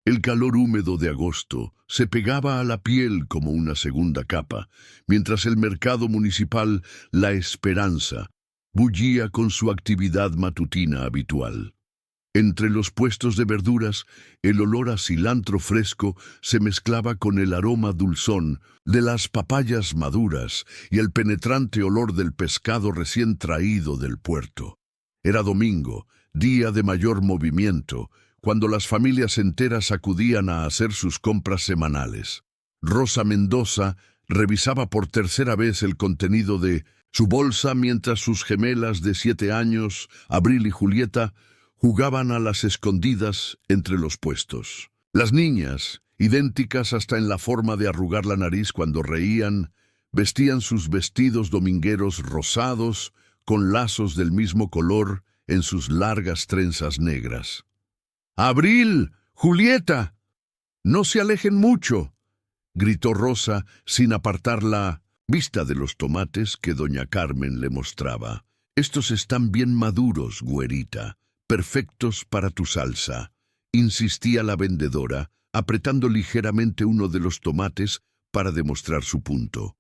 El calor húmedo de agosto se pegaba a la piel como una segunda capa, mientras el mercado municipal La Esperanza bullía con su actividad matutina habitual. Entre los puestos de verduras, el olor a cilantro fresco se mezclaba con el aroma dulzón de las papayas maduras y el penetrante olor del pescado recién traído del puerto. Era domingo, día de mayor movimiento, cuando las familias enteras acudían a hacer sus compras semanales. Rosa Mendoza revisaba por tercera vez el contenido de su bolsa mientras sus gemelas de 7 años, Abril y Julieta, jugaban a las escondidas entre los puestos. Las niñas, idénticas hasta en la forma de arrugar la nariz cuando reían, vestían sus vestidos domingueros rosados con lazos del mismo color en sus largas trenzas negras. «¡Abril! ¡Julieta! ¡No se alejen mucho!», gritó Rosa sin apartar la vista de los tomates que doña Carmen le mostraba. «Estos están bien maduros, güerita, perfectos para tu salsa», insistía la vendedora, apretando ligeramente uno de los tomates para demostrar su punto.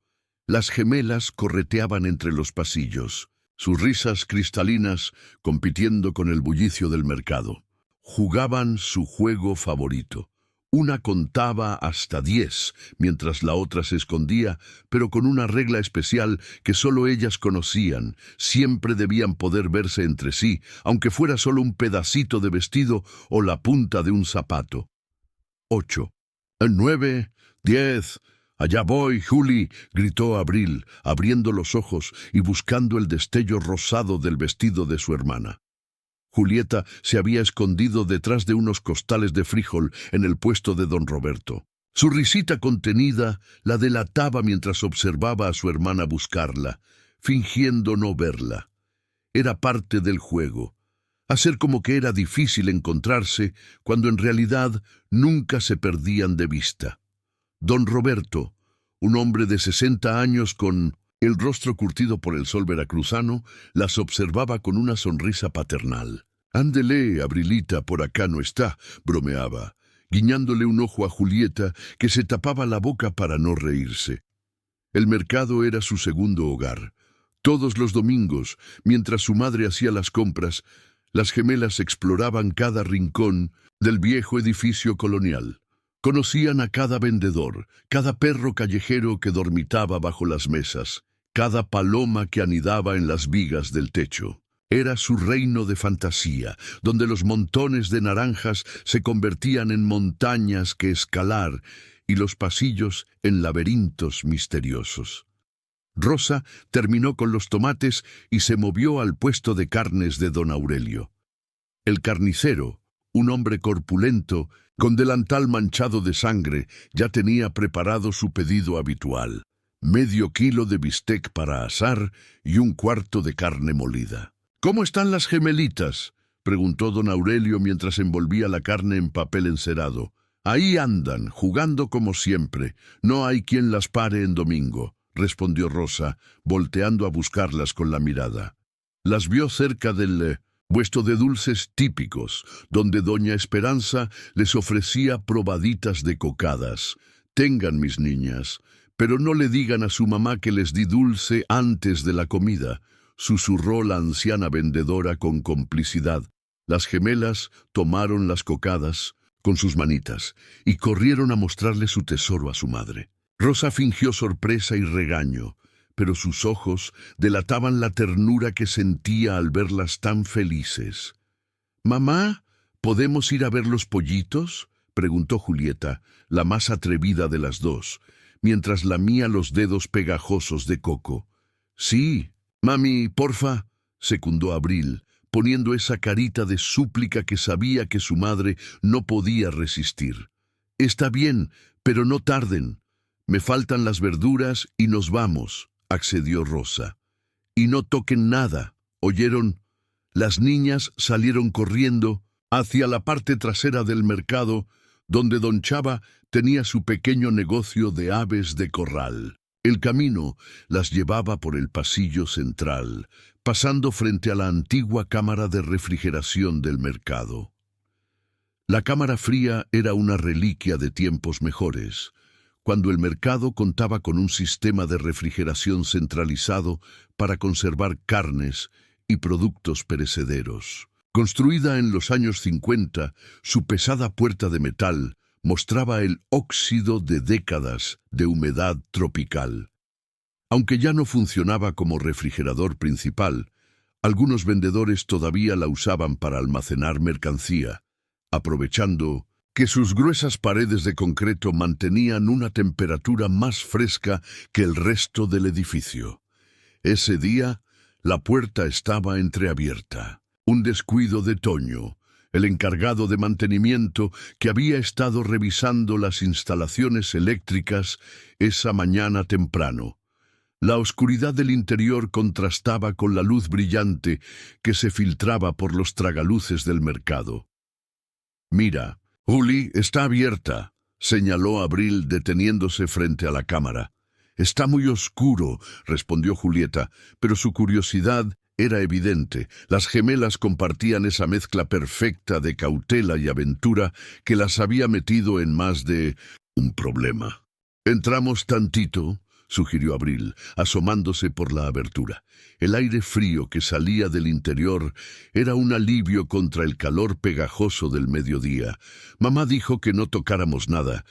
Las gemelas correteaban entre los pasillos, sus risas cristalinas compitiendo con el bullicio del mercado. Jugaban su juego favorito. Una contaba hasta 10, mientras la otra se escondía, pero con una regla especial que solo ellas conocían. Siempre debían poder verse entre sí, aunque fuera solo un pedacito de vestido o la punta de un zapato. 8. 9. 10. «Allá voy, Juli», gritó Abril, abriendo los ojos y buscando el destello rosado del vestido de su hermana. Julieta se había escondido detrás de unos costales de frijol en el puesto de don Roberto. Su risita contenida la delataba mientras observaba a su hermana buscarla, fingiendo no verla. Era parte del juego, hacer como que era difícil encontrarse cuando en realidad nunca se perdían de vista. Don Roberto, un hombre de 60 años con el rostro curtido por el sol veracruzano, las observaba con una sonrisa paternal. «Ándele, Abrilita, por acá no está», bromeaba, guiñándole un ojo a Julieta, que se tapaba la boca para no reírse. El mercado era su segundo hogar. Todos los domingos, mientras su madre hacía las compras, las gemelas exploraban cada rincón del viejo edificio colonial. Conocían a cada vendedor, cada perro callejero que dormitaba bajo las mesas, cada paloma que anidaba en las vigas del techo. Era su reino de fantasía, donde los montones de naranjas se convertían en montañas que escalar y los pasillos en laberintos misteriosos. Rosa terminó con los tomates y se movió al puesto de carnes de don Aurelio. El carnicero, un hombre corpulento, con delantal manchado de sangre, ya tenía preparado su pedido habitual: medio kilo de bistec para asar y un cuarto de carne molida. «¿Cómo están las gemelitas?», preguntó don Aurelio mientras envolvía la carne en papel encerado. «Ahí andan, jugando como siempre. No hay quien las pare en domingo», respondió Rosa, volteando a buscarlas con la mirada. Las vio cerca del puesto de dulces típicos, donde doña Esperanza les ofrecía probaditas de cocadas. «Tengan, mis niñas, pero no le digan a su mamá que les di dulce antes de la comida», susurró la anciana vendedora con complicidad. Las gemelas tomaron las cocadas con sus manitas y corrieron a mostrarle su tesoro a su madre. Rosa fingió sorpresa y regaño, pero sus ojos delataban la ternura que sentía al verlas tan felices. «Mamá, ¿podemos ir a ver los pollitos?», preguntó Julieta, la más atrevida de las dos, mientras lamía los dedos pegajosos de Coco. «Sí, mami, porfa», secundó Abril, poniendo esa carita de súplica que sabía que su madre no podía resistir. «Está bien, pero no tarden. Me faltan las verduras y nos vamos», accedió Rosa. «Y no toquen nada, ¿oyeron?». Las niñas salieron corriendo hacia la parte trasera del mercado, donde don Chava tenía su pequeño negocio de aves de corral. El camino las llevaba por el pasillo central, pasando frente a la antigua cámara de refrigeración del mercado. La cámara fría era una reliquia de tiempos mejores, cuando el mercado contaba con un sistema de refrigeración centralizado para conservar carnes y productos perecederos. Construida en los años 50, su pesada puerta de metal mostraba el óxido de décadas de humedad tropical. Aunque ya no funcionaba como refrigerador principal, algunos vendedores todavía la usaban para almacenar mercancía, aprovechando que sus gruesas paredes de concreto mantenían una temperatura más fresca que el resto del edificio. Ese día, la puerta estaba entreabierta. Un descuido de Toño, el encargado de mantenimiento que había estado revisando las instalaciones eléctricas esa mañana temprano. La oscuridad del interior contrastaba con la luz brillante que se filtraba por los tragaluces del mercado. «Mira, Juli, está abierta», señaló Abril deteniéndose frente a la cámara. «Está muy oscuro», respondió Julieta, pero su curiosidad era evidente. Las gemelas compartían esa mezcla perfecta de cautela y aventura que las había metido en más de un problema. «Entramos tantito», sugirió Abril, asomándose por la abertura. El aire frío que salía del interior era un alivio contra el calor pegajoso del mediodía. Mamá dijo que no tocáramos nada.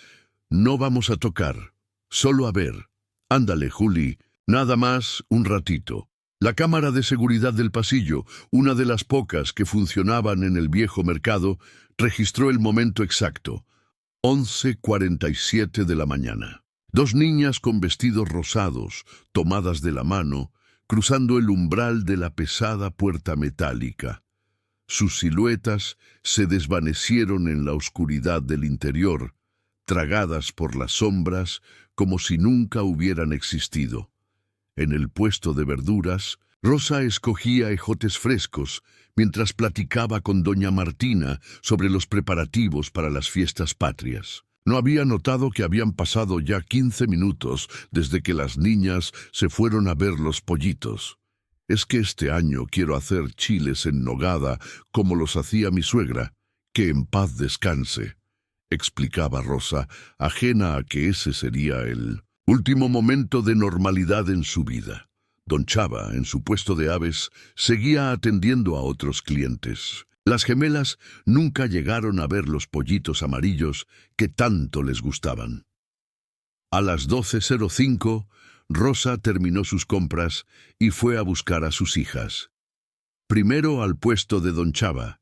«No vamos a tocar, solo a ver. Ándale, Juli, nada más un ratito». La cámara de seguridad del pasillo, una de las pocas que funcionaban en el viejo mercado, registró el momento exacto. 11:47 de la mañana. Dos niñas con vestidos rosados, tomadas de la mano, cruzando el umbral de la pesada puerta metálica. Sus siluetas se desvanecieron en la oscuridad del interior, tragadas por las sombras como si nunca hubieran existido. En el puesto de verduras, Rosa escogía ejotes frescos mientras platicaba con doña Martina sobre los preparativos para las fiestas patrias. No había notado que habían pasado ya 15 minutos desde que las niñas se fueron a ver los pollitos. «Es que este año quiero hacer chiles en nogada como los hacía mi suegra. Que en paz descanse», explicaba Rosa, ajena a que ese sería el último momento de normalidad en su vida. Don Chava, en su puesto de aves, seguía atendiendo a otros clientes. Las gemelas nunca llegaron a ver los pollitos amarillos que tanto les gustaban. A las 12:05, Rosa terminó sus compras y fue a buscar a sus hijas. Primero al puesto de Don Chava,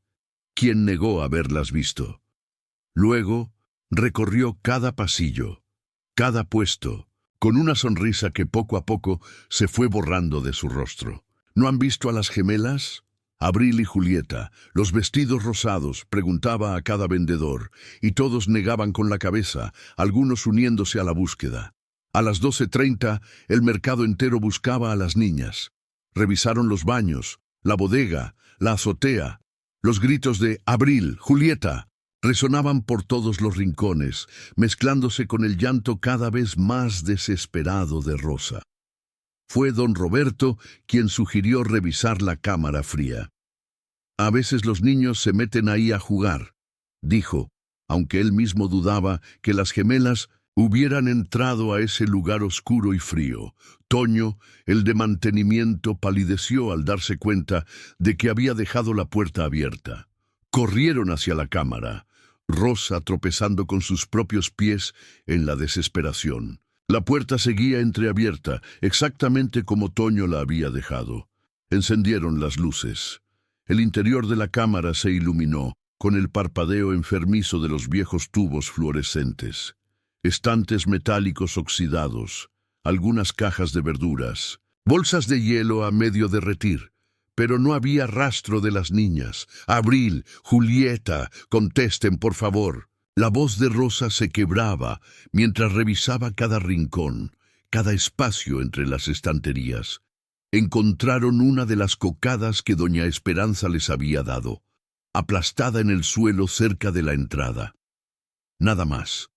quien negó haberlas visto. Luego recorrió cada pasillo, cada puesto, con una sonrisa que poco a poco se fue borrando de su rostro. «¿No han visto a las gemelas?» Abril y Julieta, los vestidos rosados, preguntaba a cada vendedor, y todos negaban con la cabeza, algunos uniéndose a la búsqueda. A las 12:30, el mercado entero buscaba a las niñas. Revisaron los baños, la bodega, la azotea. Los gritos de «Abril, Julieta» resonaban por todos los rincones, mezclándose con el llanto cada vez más desesperado de Rosa. Fue don Roberto quien sugirió revisar la cámara fría. «A veces los niños se meten ahí a jugar», dijo, aunque él mismo dudaba que las gemelas hubieran entrado a ese lugar oscuro y frío. Toño, el de mantenimiento, palideció al darse cuenta de que había dejado la puerta abierta. Corrieron hacia la cámara, Rosa tropezando con sus propios pies en la desesperación. La puerta seguía entreabierta, exactamente como Toño la había dejado. Encendieron las luces. El interior de la cámara se iluminó con el parpadeo enfermizo de los viejos tubos fluorescentes. Estantes metálicos oxidados, algunas cajas de verduras, bolsas de hielo a medio derretir. Pero no había rastro de las niñas. «Abril, Julieta, contesten, por favor». La voz de Rosa se quebraba mientras revisaba cada rincón, cada espacio entre las estanterías. Encontraron una de las cocadas que doña Esperanza les había dado, aplastada en el suelo cerca de la entrada. Nada más.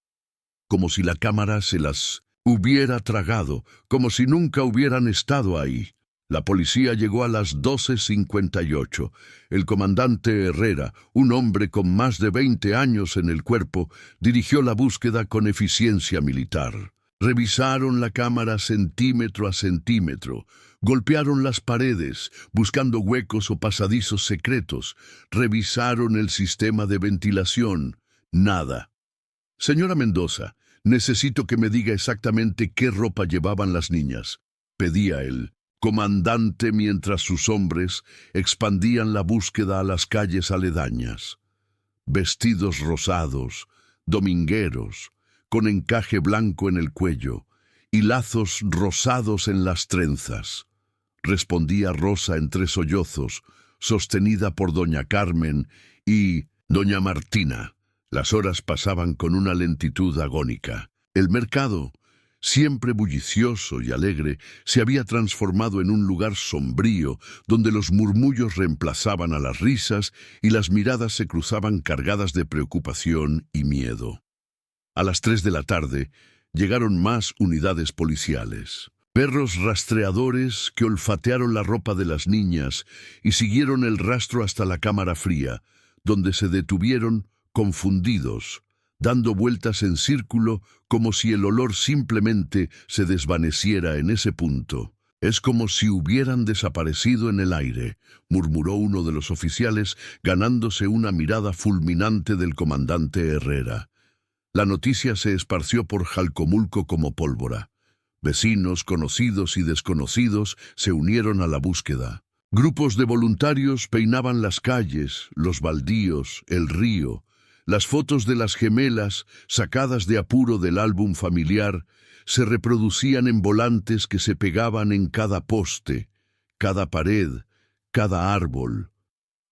Como si la cámara se las hubiera tragado, como si nunca hubieran estado ahí. La policía llegó a las 12:58. El comandante Herrera, un hombre con más de 20 años en el cuerpo, dirigió la búsqueda con eficiencia militar. Revisaron la cámara centímetro a centímetro, golpearon las paredes, buscando huecos o pasadizos secretos, revisaron el sistema de ventilación. Nada. Señora Mendoza, necesito que me diga exactamente qué ropa llevaban las niñas, pedía el comandante mientras sus hombres expandían la búsqueda a las calles aledañas. Vestidos rosados, domingueros, con encaje blanco en el cuello y lazos rosados en las trenzas, respondía Rosa entre sollozos, sostenida por doña Carmen y doña Martina. Las horas pasaban con una lentitud agónica. El mercado, siempre bullicioso y alegre, se había transformado en un lugar sombrío, donde los murmullos reemplazaban a las risas y las miradas se cruzaban cargadas de preocupación y miedo. A las 3 de la tarde llegaron más unidades policiales. Perros rastreadores que olfatearon la ropa de las niñas y siguieron el rastro hasta la cámara fría, donde se detuvieron confundidos, dando vueltas en círculo como si el olor simplemente se desvaneciera en ese punto. «Es como si hubieran desaparecido en el aire», murmuró uno de los oficiales, ganándose una mirada fulminante del comandante Herrera. La noticia se esparció por Jalcomulco como pólvora. Vecinos, conocidos y desconocidos se unieron a la búsqueda. Grupos de voluntarios peinaban las calles, los baldíos, el río. Las fotos de las gemelas, sacadas de apuro del álbum familiar, se reproducían en volantes que se pegaban en cada poste, cada pared, cada árbol.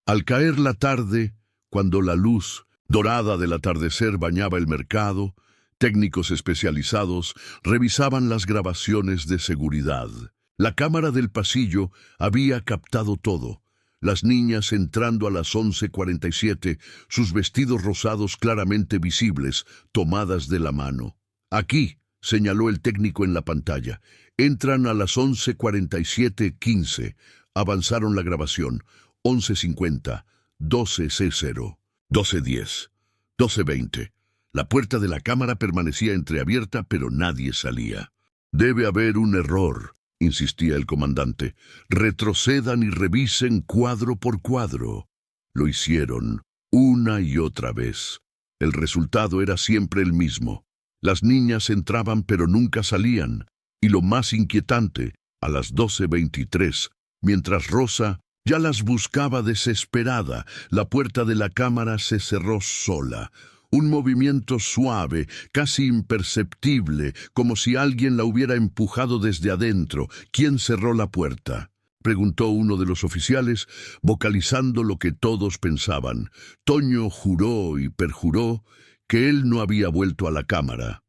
Al caer la tarde, cuando la luz dorada del atardecer bañaba el mercado, técnicos especializados revisaban las grabaciones de seguridad. La cámara del pasillo había captado todo. Las niñas entrando a las 11:47, sus vestidos rosados claramente visibles, tomadas de la mano. «Aquí», señaló el técnico en la pantalla. «Entran a las 11:47:15. Avanzaron la grabación. 11:50, 12:00, 12:10, 12:20. La puerta de la cámara permanecía entreabierta, pero nadie salía. «Debe haber un error», insistía el comandante. «Retrocedan y revisen cuadro por cuadro». Lo hicieron una y otra vez. El resultado era siempre el mismo. Las niñas entraban pero nunca salían. Y lo más inquietante, a las 12:23, mientras Rosa ya las buscaba desesperada, la puerta de la cámara se cerró sola. Un movimiento suave, casi imperceptible, como si alguien la hubiera empujado desde adentro. «¿Quién cerró la puerta?», preguntó uno de los oficiales, vocalizando lo que todos pensaban. Toño juró y perjuró que él no había vuelto a la cámara.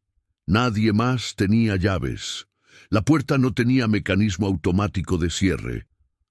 Nadie más tenía llaves. La puerta no tenía mecanismo automático de cierre.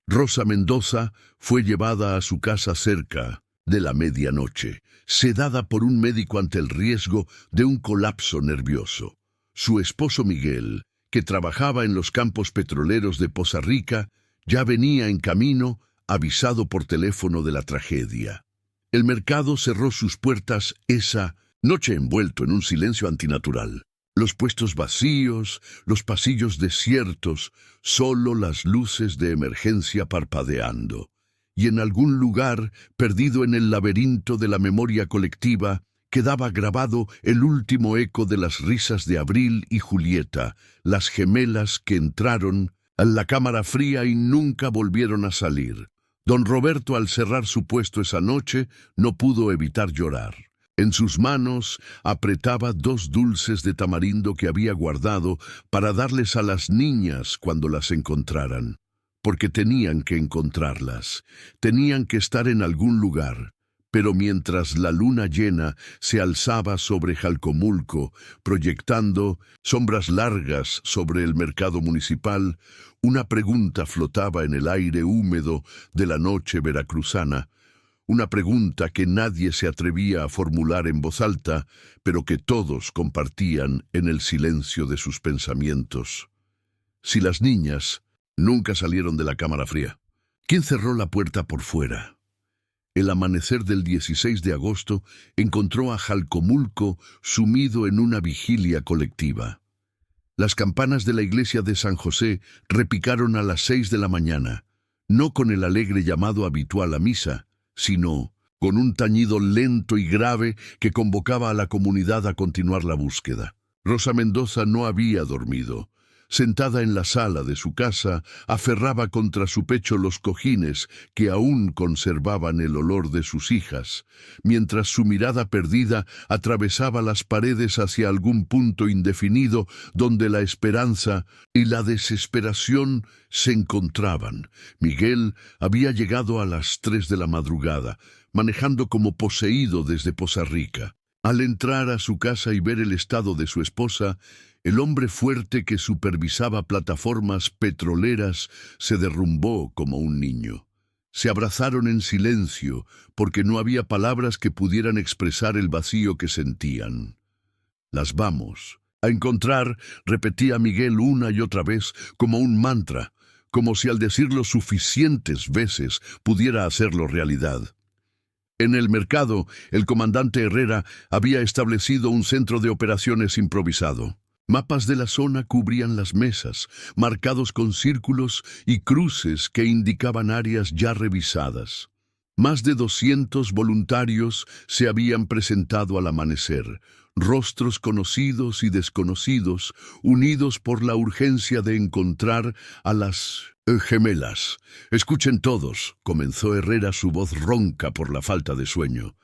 Rosa Mendoza fue llevada a su casa cerca de la medianoche, sedada por un médico ante el riesgo de un colapso nervioso. Su esposo Miguel, que trabajaba en los campos petroleros de Poza Rica, ya venía en camino, avisado por teléfono de la tragedia. El mercado cerró sus puertas esa noche envuelto en un silencio antinatural. Los puestos vacíos, los pasillos desiertos, solo las luces de emergencia parpadeando. Y en algún lugar, perdido en el laberinto de la memoria colectiva, quedaba grabado el último eco de las risas de Abril y Julieta, las gemelas que entraron a la cámara fría y nunca volvieron a salir. Don Roberto, al cerrar su puesto esa noche, no pudo evitar llorar. En sus manos apretaba 2 dulces de tamarindo que había guardado para darles a las niñas cuando las encontraran. Porque tenían que encontrarlas, tenían que estar en algún lugar. Pero mientras la luna llena se alzaba sobre Jalcomulco, proyectando sombras largas sobre el mercado municipal, una pregunta flotaba en el aire húmedo de la noche veracruzana, una pregunta que nadie se atrevía a formular en voz alta, pero que todos compartían en el silencio de sus pensamientos. Si las niñas Nunca salieron de la cámara fría. ¿Quién cerró la puerta por fuera? El amanecer del 16 de agosto encontró a Jalcomulco sumido en una vigilia colectiva. Las campanas de la iglesia de San José repicaron a las 6 de la mañana, no con el alegre llamado habitual a misa, sino con un tañido lento y grave que convocaba a la comunidad a continuar la búsqueda. Rosa Mendoza no había dormido. Sentada en la sala de su casa, aferraba contra su pecho los cojines que aún conservaban el olor de sus hijas, mientras su mirada perdida atravesaba las paredes hacia algún punto indefinido donde la esperanza y la desesperación se encontraban. Miguel había llegado a las 3 de la madrugada, manejando como poseído desde Poza Rica. Al entrar a su casa y ver el estado de su esposa, el hombre fuerte que supervisaba plataformas petroleras se derrumbó como un niño. Se abrazaron en silencio porque no había palabras que pudieran expresar el vacío que sentían. «Las vamos a encontrar», repetía Miguel una y otra vez como un mantra, como si al decirlo suficientes veces pudiera hacerlo realidad. En el mercado, el comandante Herrera había establecido un centro de operaciones improvisado. Mapas de la zona cubrían las mesas, marcados con círculos y cruces que indicaban áreas ya revisadas. Más de 200 voluntarios se habían presentado al amanecer, rostros conocidos y desconocidos, unidos por la urgencia de encontrar a las gemelas. «Escuchen todos», comenzó Herrera, su voz ronca por la falta de sueño.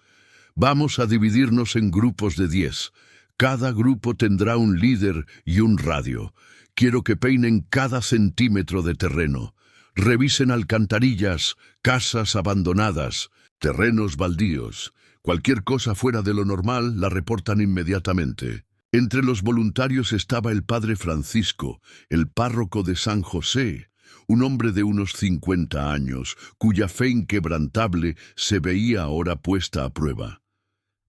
«Vamos a dividirnos en grupos de 10. Cada grupo tendrá un líder y un radio. Quiero que peinen cada centímetro de terreno. Revisen alcantarillas, casas abandonadas, terrenos baldíos. Cualquier cosa fuera de lo normal la reportan inmediatamente». Entre los voluntarios estaba el padre Francisco, el párroco de San José, un hombre de unos 50 años, cuya fe inquebrantable se veía ahora puesta a prueba.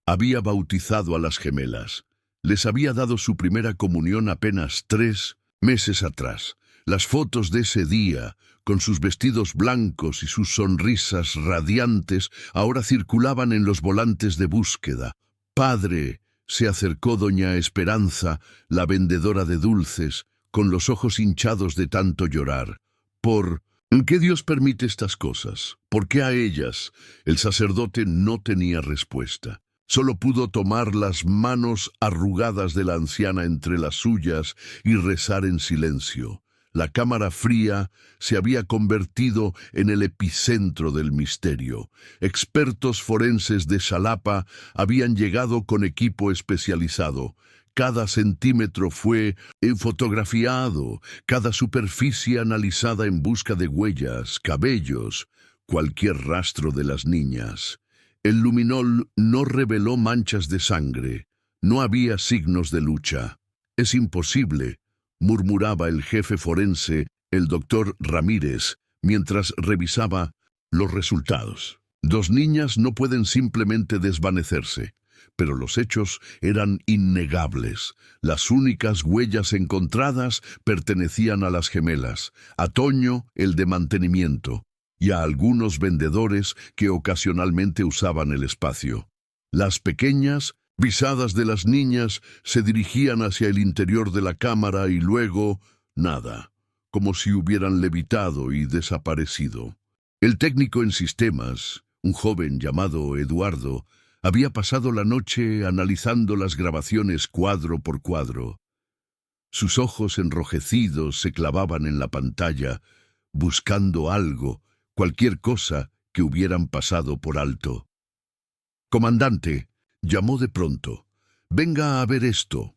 Había bautizado a las gemelas. Les había dado su primera comunión apenas 3 meses atrás. Las fotos de ese día, con sus vestidos blancos y sus sonrisas radiantes, ahora circulaban en los volantes de búsqueda. «Padre», se acercó doña Esperanza, la vendedora de dulces, con los ojos hinchados de tanto llorar. «¿Por qué Dios permite estas cosas? ¿Por qué a ellas?» El sacerdote no tenía respuesta. Solo pudo tomar las manos arrugadas de la anciana entre las suyas y rezar en silencio. La cámara fría se había convertido en el epicentro del misterio. Expertos forenses de Xalapa habían llegado con equipo especializado. Cada centímetro fue fotografiado, cada superficie analizada en busca de huellas, cabellos, cualquier rastro de las niñas. El luminol no reveló manchas de sangre. No había signos de lucha. «Es imposible», murmuraba el jefe forense, el doctor Ramírez, mientras revisaba los resultados. 2 niñas no pueden simplemente desvanecerse. Pero los hechos eran innegables. Las únicas huellas encontradas pertenecían a las gemelas, a Toño, el de mantenimiento, y a algunos vendedores que ocasionalmente usaban el espacio. Las pequeñas, visadas de las niñas, se dirigían hacia el interior de la cámara y luego nada, como si hubieran levitado y desaparecido. El técnico en sistemas, un joven llamado Eduardo, había pasado la noche analizando las grabaciones cuadro por cuadro. Sus ojos enrojecidos se clavaban en la pantalla, buscando algo, cualquier cosa que hubieran pasado por alto. «Comandante», llamó de pronto, «venga a ver esto».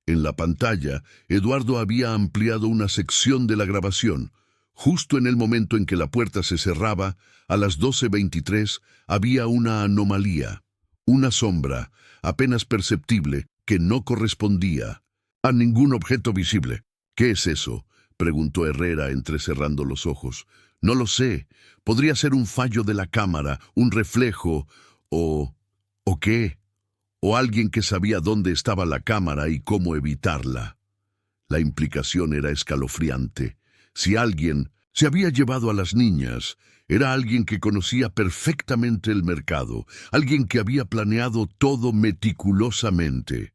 En la pantalla, Eduardo había ampliado una sección de la grabación. Justo en el momento en que la puerta se cerraba, a las 12:23, había una anomalía. Una sombra, apenas perceptible, que no correspondía a ningún objeto visible. «¿Qué es eso?», preguntó Herrera entrecerrando los ojos. «No lo sé. Podría ser un fallo de la cámara, un reflejo, ¿o qué? O alguien que sabía dónde estaba la cámara y cómo evitarla». La implicación era escalofriante. Si alguien se había llevado a las niñas, era alguien que conocía perfectamente el mercado, alguien que había planeado todo meticulosamente.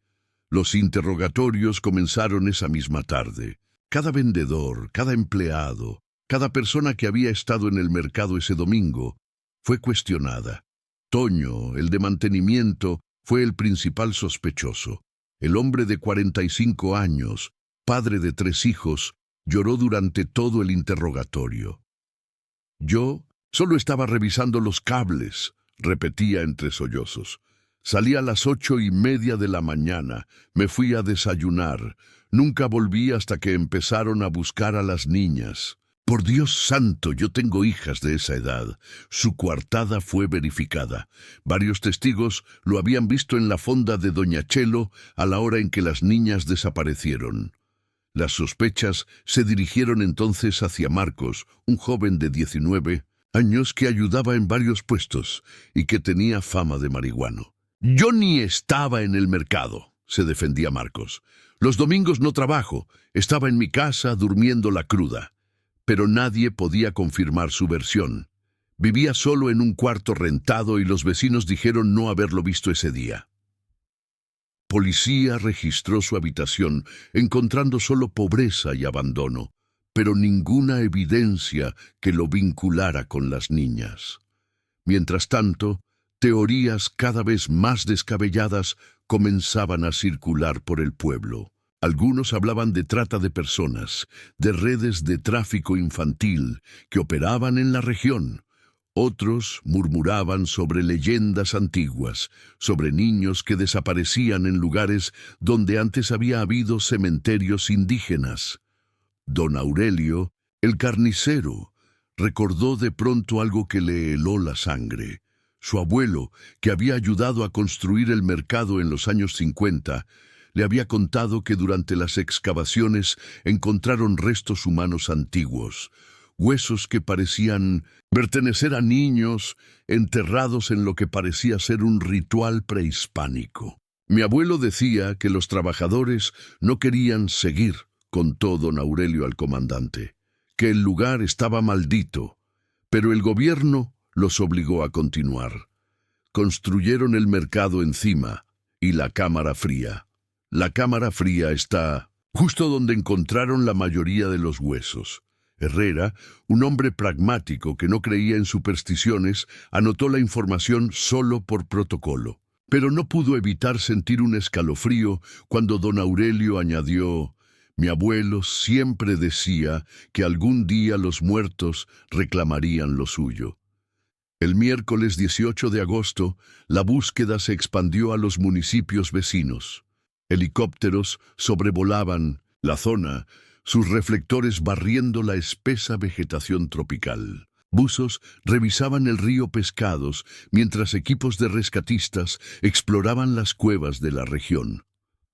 Los interrogatorios comenzaron esa misma tarde. Cada vendedor, cada empleado, cada persona que había estado en el mercado ese domingo fue cuestionada. Toño, el de mantenimiento, fue el principal sospechoso. El hombre de 45 años, padre de 3 hijos, lloró durante todo el interrogatorio. Yo solo estaba revisando los cables, repetía entre sollozos. Salí a las 8:30 de la mañana, me fui a desayunar. Nunca volví hasta que empezaron a buscar a las niñas. Por Dios santo, yo tengo hijas de esa edad. Su coartada fue verificada. Varios testigos lo habían visto en la fonda de Doña Chelo a la hora en que las niñas desaparecieron. Las sospechas se dirigieron entonces hacia Marcos, un joven de 19 años que ayudaba en varios puestos y que tenía fama de marihuano. Yo ni estaba en el mercado, se defendía Marcos. Los domingos no trabajo, estaba en mi casa durmiendo la cruda. Pero nadie podía confirmar su versión. Vivía solo en un cuarto rentado y los vecinos dijeron no haberlo visto ese día. Policía registró su habitación, encontrando solo pobreza y abandono, pero ninguna evidencia que lo vinculara con las niñas. Mientras tanto, teorías cada vez más descabelladas comenzaban a circular por el pueblo. Algunos hablaban de trata de personas, de redes de tráfico infantil que operaban en la región. Otros murmuraban sobre leyendas antiguas, sobre niños que desaparecían en lugares donde antes había habido cementerios indígenas. Don Aurelio, el carnicero, recordó de pronto algo que le heló la sangre. Su abuelo, que había ayudado a construir el mercado en los años 50, le había contado que durante las excavaciones encontraron restos humanos antiguos, huesos que parecían pertenecer a niños enterrados en lo que parecía ser un ritual prehispánico. Mi abuelo decía que los trabajadores no querían seguir, contó don Aurelio al comandante, que el lugar estaba maldito, pero el gobierno los obligó a continuar. Construyeron el mercado encima y la cámara fría. La cámara fría está justo donde encontraron la mayoría de los huesos. Herrera, un hombre pragmático que no creía en supersticiones, anotó la información solo por protocolo. Pero no pudo evitar sentir un escalofrío cuando don Aurelio añadió: «Mi abuelo siempre decía que algún día los muertos reclamarían lo suyo». El miércoles 18 de agosto, la búsqueda se expandió a los municipios vecinos. Helicópteros sobrevolaban la zona, sus reflectores barriendo la espesa vegetación tropical. Buzos revisaban el río Pescados, mientras equipos de rescatistas exploraban las cuevas de la región.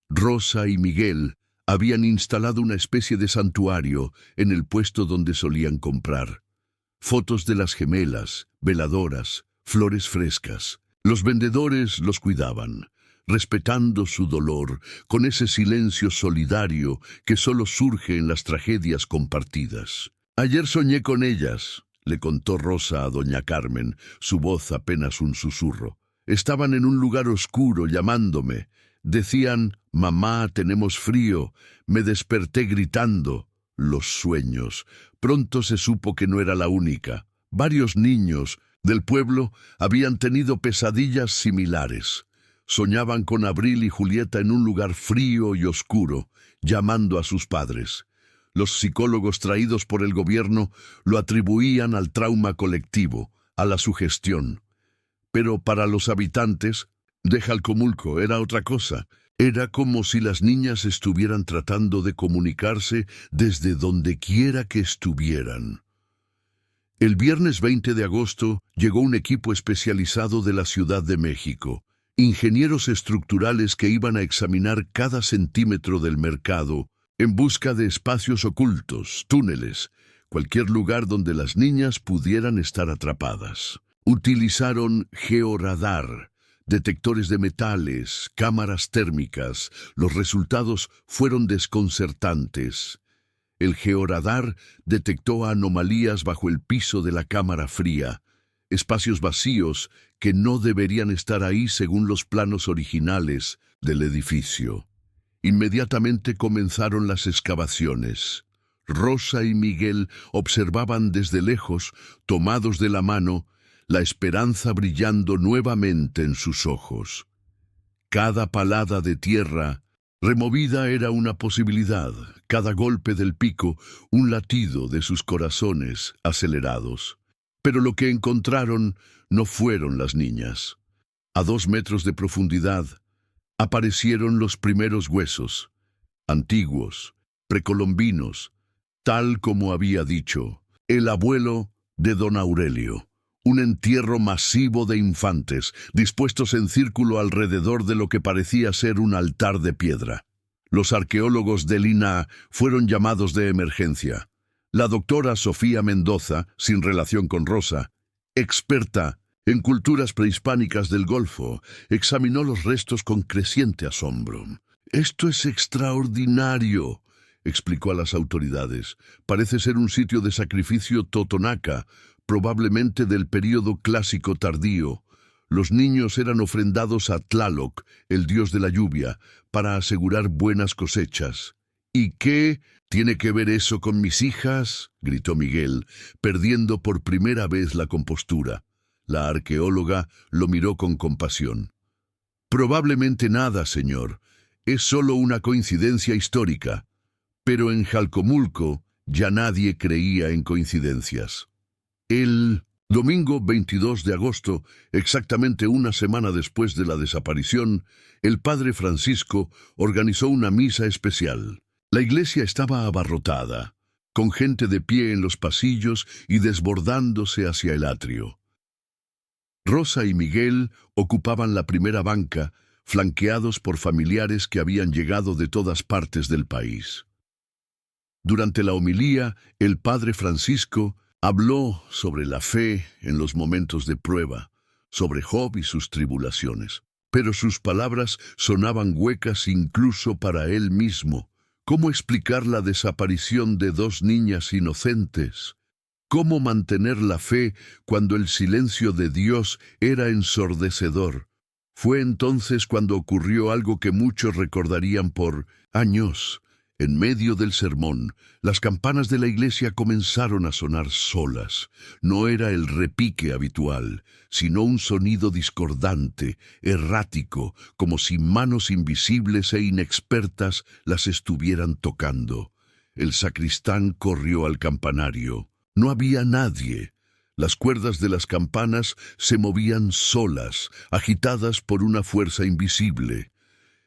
Rosa y Miguel habían instalado una especie de santuario en el puesto donde solían comprar. Fotos de las gemelas, veladoras, flores frescas. Los vendedores los cuidaban, respetando su dolor, con ese silencio solidario que solo surge en las tragedias compartidas. «Ayer soñé con ellas», le contó Rosa a doña Carmen, su voz apenas un susurro. «Estaban en un lugar oscuro llamándome. Decían, mamá, tenemos frío. Me desperté gritando». Los sueños. Pronto se supo que no era la única. Varios niños del pueblo habían tenido pesadillas similares. Soñaban con Abril y Julieta en un lugar frío y oscuro, llamando a sus padres. Los psicólogos traídos por el gobierno lo atribuían al trauma colectivo, a la sugestión. Pero para los habitantes de Jalcomulco era otra cosa. Era como si las niñas estuvieran tratando de comunicarse desde donde quiera que estuvieran. El viernes 20 de agosto llegó un equipo especializado de la Ciudad de México. Ingenieros estructurales que iban a examinar cada centímetro del mercado en busca de espacios ocultos, túneles, cualquier lugar donde las niñas pudieran estar atrapadas. Utilizaron georradar, detectores de metales, cámaras térmicas. Los resultados fueron desconcertantes. El georadar detectó anomalías bajo el piso de la cámara fría, espacios vacíos que no deberían estar ahí según los planos originales del edificio. Inmediatamente comenzaron las excavaciones. Rosa y Miguel observaban desde lejos, tomados de la mano, la esperanza brillando nuevamente en sus ojos. Cada palada de tierra removida era una posibilidad, cada golpe del pico un latido de sus corazones acelerados. Pero lo que encontraron no fueron las niñas. A 2 metros de profundidad aparecieron los primeros huesos, antiguos, precolombinos, tal como había dicho el abuelo de don Aurelio. Un entierro masivo de infantes, dispuestos en círculo alrededor de lo que parecía ser un altar de piedra. Los arqueólogos del INAH fueron llamados de emergencia. La doctora Sofía Mendoza, sin relación con Rosa, experta en culturas prehispánicas del Golfo, examinó los restos con creciente asombro. «Esto es extraordinario», explicó a las autoridades. «Parece ser un sitio de sacrificio totonaca, probablemente del período clásico tardío. Los niños eran ofrendados a Tlaloc, el dios de la lluvia, para asegurar buenas cosechas». «¿Y qué tiene que ver eso con mis hijas?», gritó Miguel, perdiendo por primera vez la compostura. La arqueóloga lo miró con compasión. «Probablemente nada, señor. Es solo una coincidencia histórica». Pero en Jalcomulco ya nadie creía en coincidencias. El domingo 22 de agosto, exactamente una semana después de la desaparición, el padre Francisco organizó una misa especial. La iglesia estaba abarrotada, con gente de pie en los pasillos y desbordándose hacia el atrio. Rosa y Miguel ocupaban la primera banca, flanqueados por familiares que habían llegado de todas partes del país. Durante la homilía, el padre Francisco habló sobre la fe en los momentos de prueba, sobre Job y sus tribulaciones. Pero sus palabras sonaban huecas incluso para él mismo. ¿Cómo explicar la desaparición de 2 niñas inocentes? ¿Cómo mantener la fe cuando el silencio de Dios era ensordecedor? Fue entonces cuando ocurrió algo que muchos recordarían por años. En medio del sermón, las campanas de la iglesia comenzaron a sonar solas. No era el repique habitual, sino un sonido discordante, errático, como si manos invisibles e inexpertas las estuvieran tocando. El sacristán corrió al campanario. No había nadie. Las cuerdas de las campanas se movían solas, agitadas por una fuerza invisible.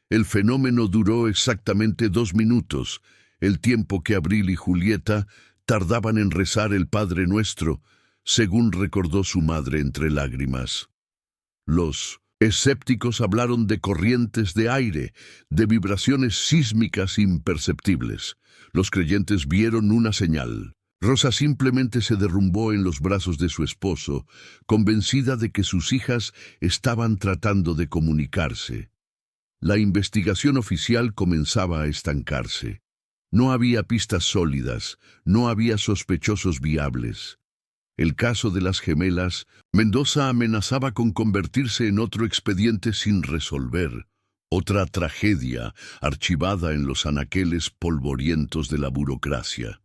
El fenómeno duró exactamente 2 minutos, el tiempo que Abril y Julieta tardaban en rezar el Padre Nuestro, según recordó su madre entre lágrimas. Los escépticos hablaron de corrientes de aire, de vibraciones sísmicas imperceptibles. Los creyentes vieron una señal. Rosa simplemente se derrumbó en los brazos de su esposo, convencida de que sus hijas estaban tratando de comunicarse. La investigación oficial comenzaba a estancarse. No había pistas sólidas, no había sospechosos viables. El caso de las gemelas, Mendoza amenazaba con convertirse en otro expediente sin resolver, otra tragedia archivada en los anaqueles polvorientos de la burocracia.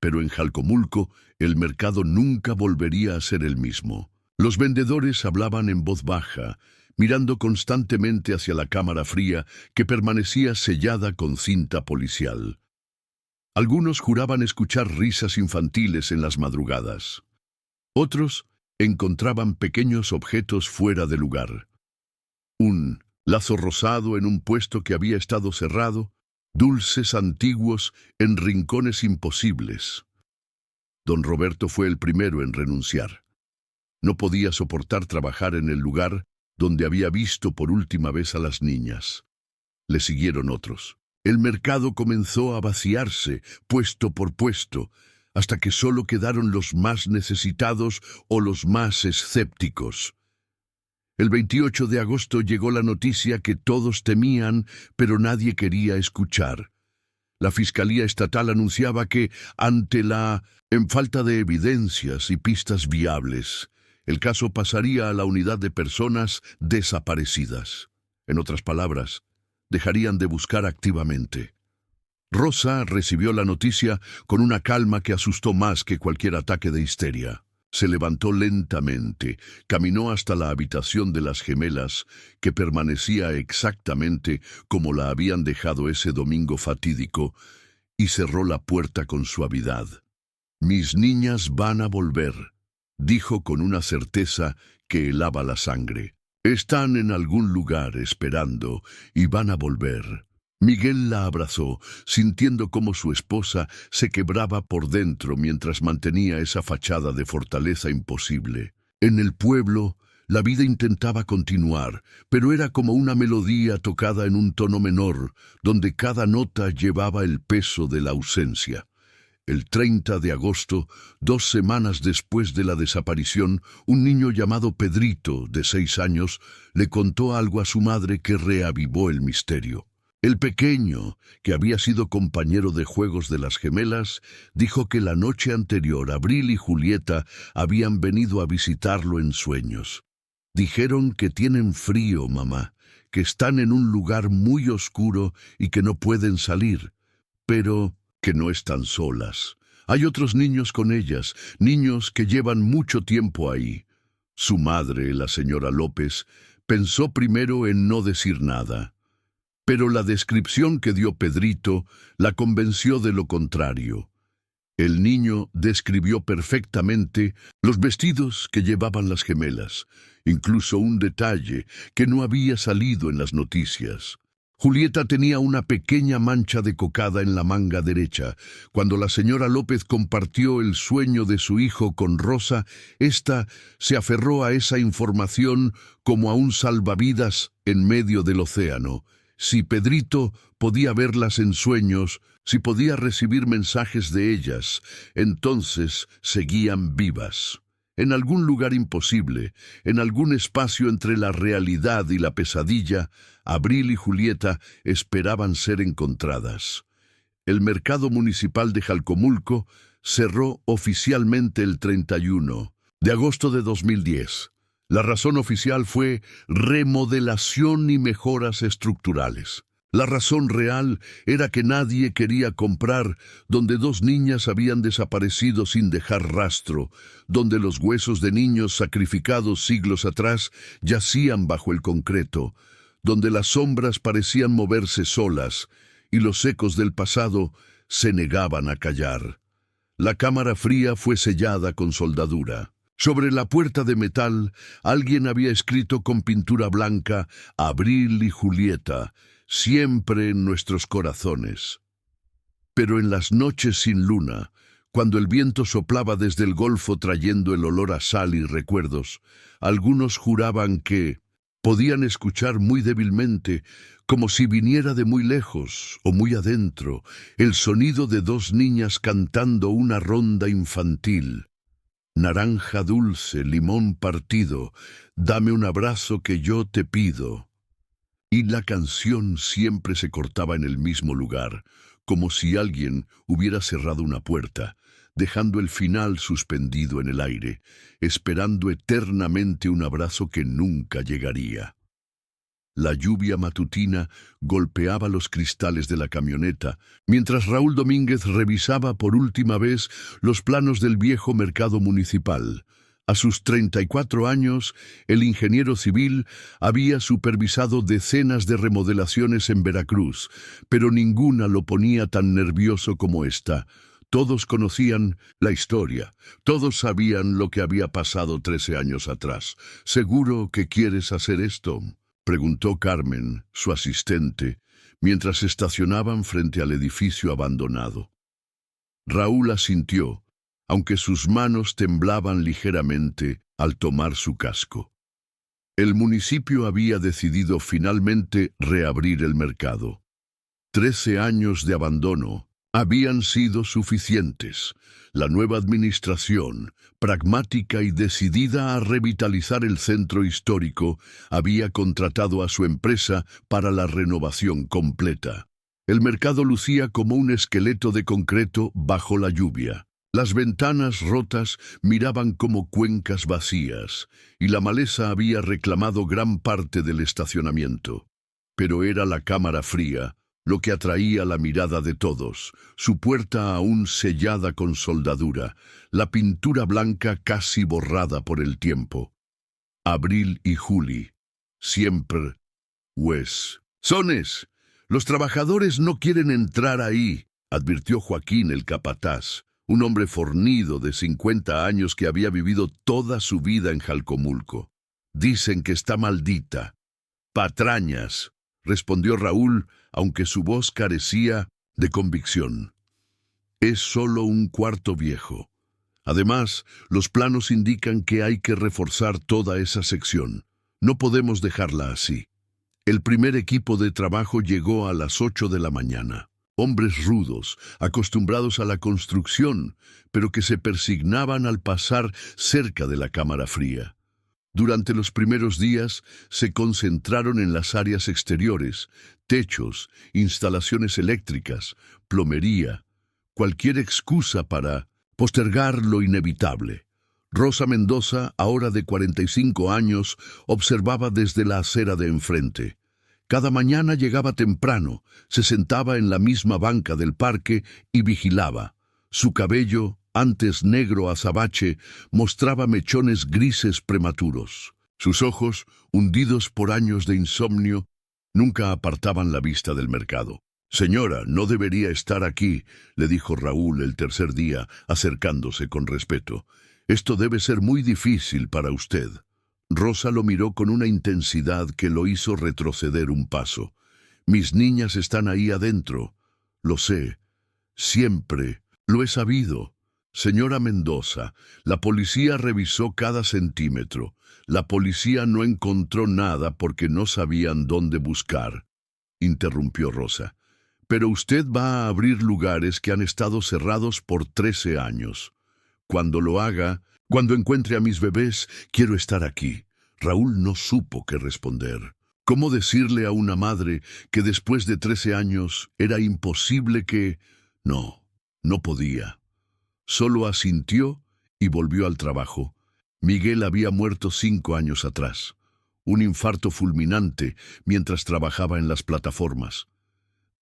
Pero en Jalcomulco el mercado nunca volvería a ser el mismo. Los vendedores hablaban en voz baja, mirando constantemente hacia la cámara fría que permanecía sellada con cinta policial. Algunos juraban escuchar risas infantiles en las madrugadas. Otros encontraban pequeños objetos fuera de lugar. Un lazo rosado en un puesto que había estado cerrado, dulces antiguos en rincones imposibles. Don Roberto fue el primero en renunciar. No podía soportar trabajar en el lugar donde había visto por última vez a las niñas. Le siguieron otros. El mercado comenzó a vaciarse, puesto por puesto, hasta que solo quedaron los más necesitados o los más escépticos. El 28 de agosto llegó la noticia que todos temían, pero nadie quería escuchar. La Fiscalía Estatal anunciaba que, en falta de evidencias y pistas viables, el caso pasaría a la unidad de personas desaparecidas. En otras palabras, dejarían de buscar activamente. Rosa recibió la noticia con una calma que asustó más que cualquier ataque de histeria. Se levantó lentamente, caminó hasta la habitación de las gemelas, que permanecía exactamente como la habían dejado ese domingo fatídico, y cerró la puerta con suavidad. «Mis niñas van a volver», dijo con una certeza que helaba la sangre. «Están en algún lugar esperando y van a volver». Miguel la abrazó, sintiendo cómo su esposa se quebraba por dentro mientras mantenía esa fachada de fortaleza imposible. En el pueblo, la vida intentaba continuar, pero era como una melodía tocada en un tono menor, donde cada nota llevaba el peso de la ausencia. El 30 de agosto, 2 semanas después de la desaparición, un niño llamado Pedrito, de 6 años, le contó algo a su madre que reavivó el misterio. El pequeño, que había sido compañero de juegos de las gemelas, dijo que la noche anterior Abril y Julieta habían venido a visitarlo en sueños. «Dijeron que tienen frío, mamá, que están en un lugar muy oscuro y que no pueden salir, pero que no están solas. Hay otros niños con ellas, niños que llevan mucho tiempo ahí». Su madre, la señora López, pensó primero en no decir nada. Pero la descripción que dio Pedrito la convenció de lo contrario. El niño describió perfectamente los vestidos que llevaban las gemelas, incluso un detalle que no había salido en las noticias. Julieta tenía una pequeña mancha de cocada en la manga derecha. Cuando la señora López compartió el sueño de su hijo con Rosa, ésta se aferró a esa información como a un salvavidas en medio del océano. Si Pedrito podía verlas en sueños, si podía recibir mensajes de ellas, entonces seguían vivas. En algún lugar imposible, en algún espacio entre la realidad y la pesadilla, Abril y Julieta esperaban ser encontradas. El mercado municipal de Jalcomulco cerró oficialmente el 31 de agosto de 2010. La razón oficial fue remodelación y mejoras estructurales. La razón real era que nadie quería comprar donde 2 niñas habían desaparecido sin dejar rastro, donde los huesos de niños sacrificados siglos atrás yacían bajo el concreto, donde las sombras parecían moverse solas y los ecos del pasado se negaban a callar. La cámara fría fue sellada con soldadura. Sobre la puerta de metal, alguien había escrito con pintura blanca: «Abril y Julieta, siempre en nuestros corazones». Pero en las noches sin luna, cuando el viento soplaba desde el golfo trayendo el olor a sal y recuerdos, algunos juraban que podían escuchar muy débilmente, como si viniera de muy lejos o muy adentro, el sonido de 2 niñas cantando una ronda infantil. «Naranja dulce, limón partido, dame un abrazo que yo te pido». Y la canción siempre se cortaba en el mismo lugar, como si alguien hubiera cerrado una puerta, dejando el final suspendido en el aire, esperando eternamente un abrazo que nunca llegaría. La lluvia matutina golpeaba los cristales de la camioneta, mientras Raúl Domínguez revisaba por última vez los planos del viejo mercado municipal. A sus 34 años, el ingeniero civil había supervisado decenas de remodelaciones en Veracruz, pero ninguna lo ponía tan nervioso como esta. Todos conocían la historia, todos sabían lo que había pasado 13 años atrás. «¿Seguro que quieres hacer esto?», preguntó Carmen, su asistente, mientras estacionaban frente al edificio abandonado. Raúl asintió, aunque sus manos temblaban ligeramente al tomar su casco. El municipio había decidido finalmente reabrir el mercado. 13 años de abandono habían sido suficientes. La nueva administración, pragmática y decidida a revitalizar el centro histórico, había contratado a su empresa para la renovación completa. El mercado lucía como un esqueleto de concreto bajo la lluvia. Las ventanas rotas miraban como cuencas vacías, y la maleza había reclamado gran parte del estacionamiento. Pero era la cámara fría lo que atraía la mirada de todos, su puerta aún sellada con soldadura, la pintura blanca casi borrada por el tiempo. Abril y Juli, siempre, Wes. «Sones, los trabajadores no quieren entrar ahí», advirtió Joaquín el capataz, un hombre fornido de 50 años que había vivido toda su vida en Jalcomulco. «Dicen que está maldita». «Patrañas», respondió Raúl, aunque su voz carecía de convicción. «Es solo un cuarto viejo. Además, los planos indican que hay que reforzar toda esa sección. No podemos dejarla así». El primer equipo de trabajo llegó a las 8 de la mañana. Hombres rudos, acostumbrados a la construcción, pero que se persignaban al pasar cerca de la cámara fría. Durante los primeros días se concentraron en las áreas exteriores, techos, instalaciones eléctricas, plomería, cualquier excusa para postergar lo inevitable. Rosa Mendoza, ahora de 45 años, observaba desde la acera de enfrente. Cada mañana llegaba temprano, se sentaba en la misma banca del parque y vigilaba. Su cabello, antes negro azabache, mostraba mechones grises prematuros. Sus ojos, hundidos por años de insomnio, nunca apartaban la vista del mercado. «Señora, no debería estar aquí», le dijo Raúl el tercer día, acercándose con respeto. «Esto debe ser muy difícil para usted». Rosa lo miró con una intensidad que lo hizo retroceder un paso. «Mis niñas están ahí adentro. Lo sé. Siempre. Lo he sabido. Señora Mendoza, la policía revisó cada centímetro. La policía no encontró nada porque no sabían dónde buscar», interrumpió Rosa. «Pero usted va a abrir lugares que han estado cerrados por 13 años. Cuando lo haga, cuando encuentre a mis bebés, quiero estar aquí». Raúl no supo qué responder. ¿Cómo decirle a una madre que después de 13 años era imposible que...? No podía. Solo asintió y volvió al trabajo. Miguel había muerto 5 años atrás. Un infarto fulminante mientras trabajaba en las plataformas.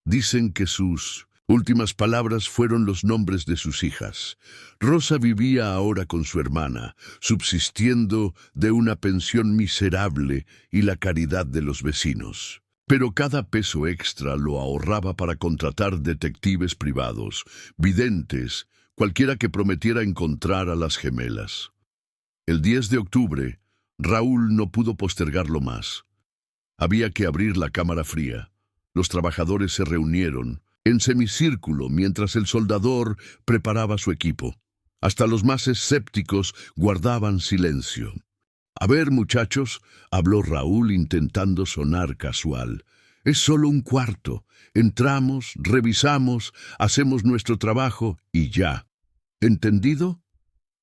Dicen que sus últimas palabras fueron los nombres de sus hijas. Rosa vivía ahora con su hermana, subsistiendo de una pensión miserable y la caridad de los vecinos. Pero cada peso extra lo ahorraba para contratar detectives privados, videntes, cualquiera que prometiera encontrar a las gemelas. El 10 de octubre, Raúl no pudo postergarlo más. Había que abrir la cámara fría. Los trabajadores se reunieron en semicírculo mientras el soldador preparaba su equipo. Hasta los más escépticos guardaban silencio. «A ver, muchachos», habló Raúl intentando sonar casual. «Es solo un cuarto. Entramos, revisamos, hacemos nuestro trabajo y ya. ¿Entendido?»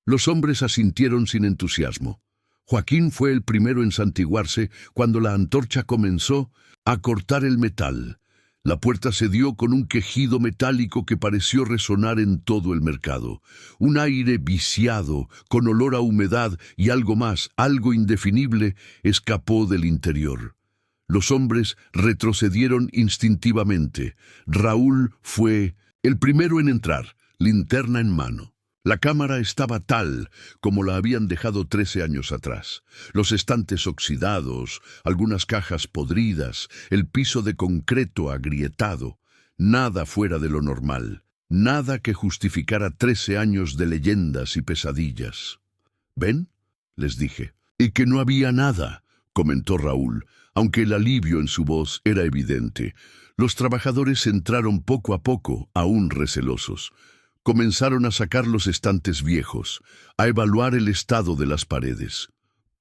Los hombres asintieron sin entusiasmo. Joaquín fue el primero en santiguarse cuando la antorcha comenzó a cortar el metal. La puerta se dio con un quejido metálico que pareció resonar en todo el mercado. Un aire viciado, con olor a humedad y algo más, algo indefinible, escapó del interior. Los hombres retrocedieron instintivamente. Raúl fue el primero en entrar, linterna en mano. La cámara estaba tal como la habían dejado 13 años atrás. Los estantes oxidados, algunas cajas podridas, el piso de concreto agrietado. Nada fuera de lo normal. Nada que justificara 13 años de leyendas y pesadillas. «¿Ven?», les dije. «Y que no había nada», comentó Raúl, aunque el alivio en su voz era evidente. Los trabajadores entraron poco a poco, aún recelosos. Comenzaron a sacar los estantes viejos, a evaluar el estado de las paredes.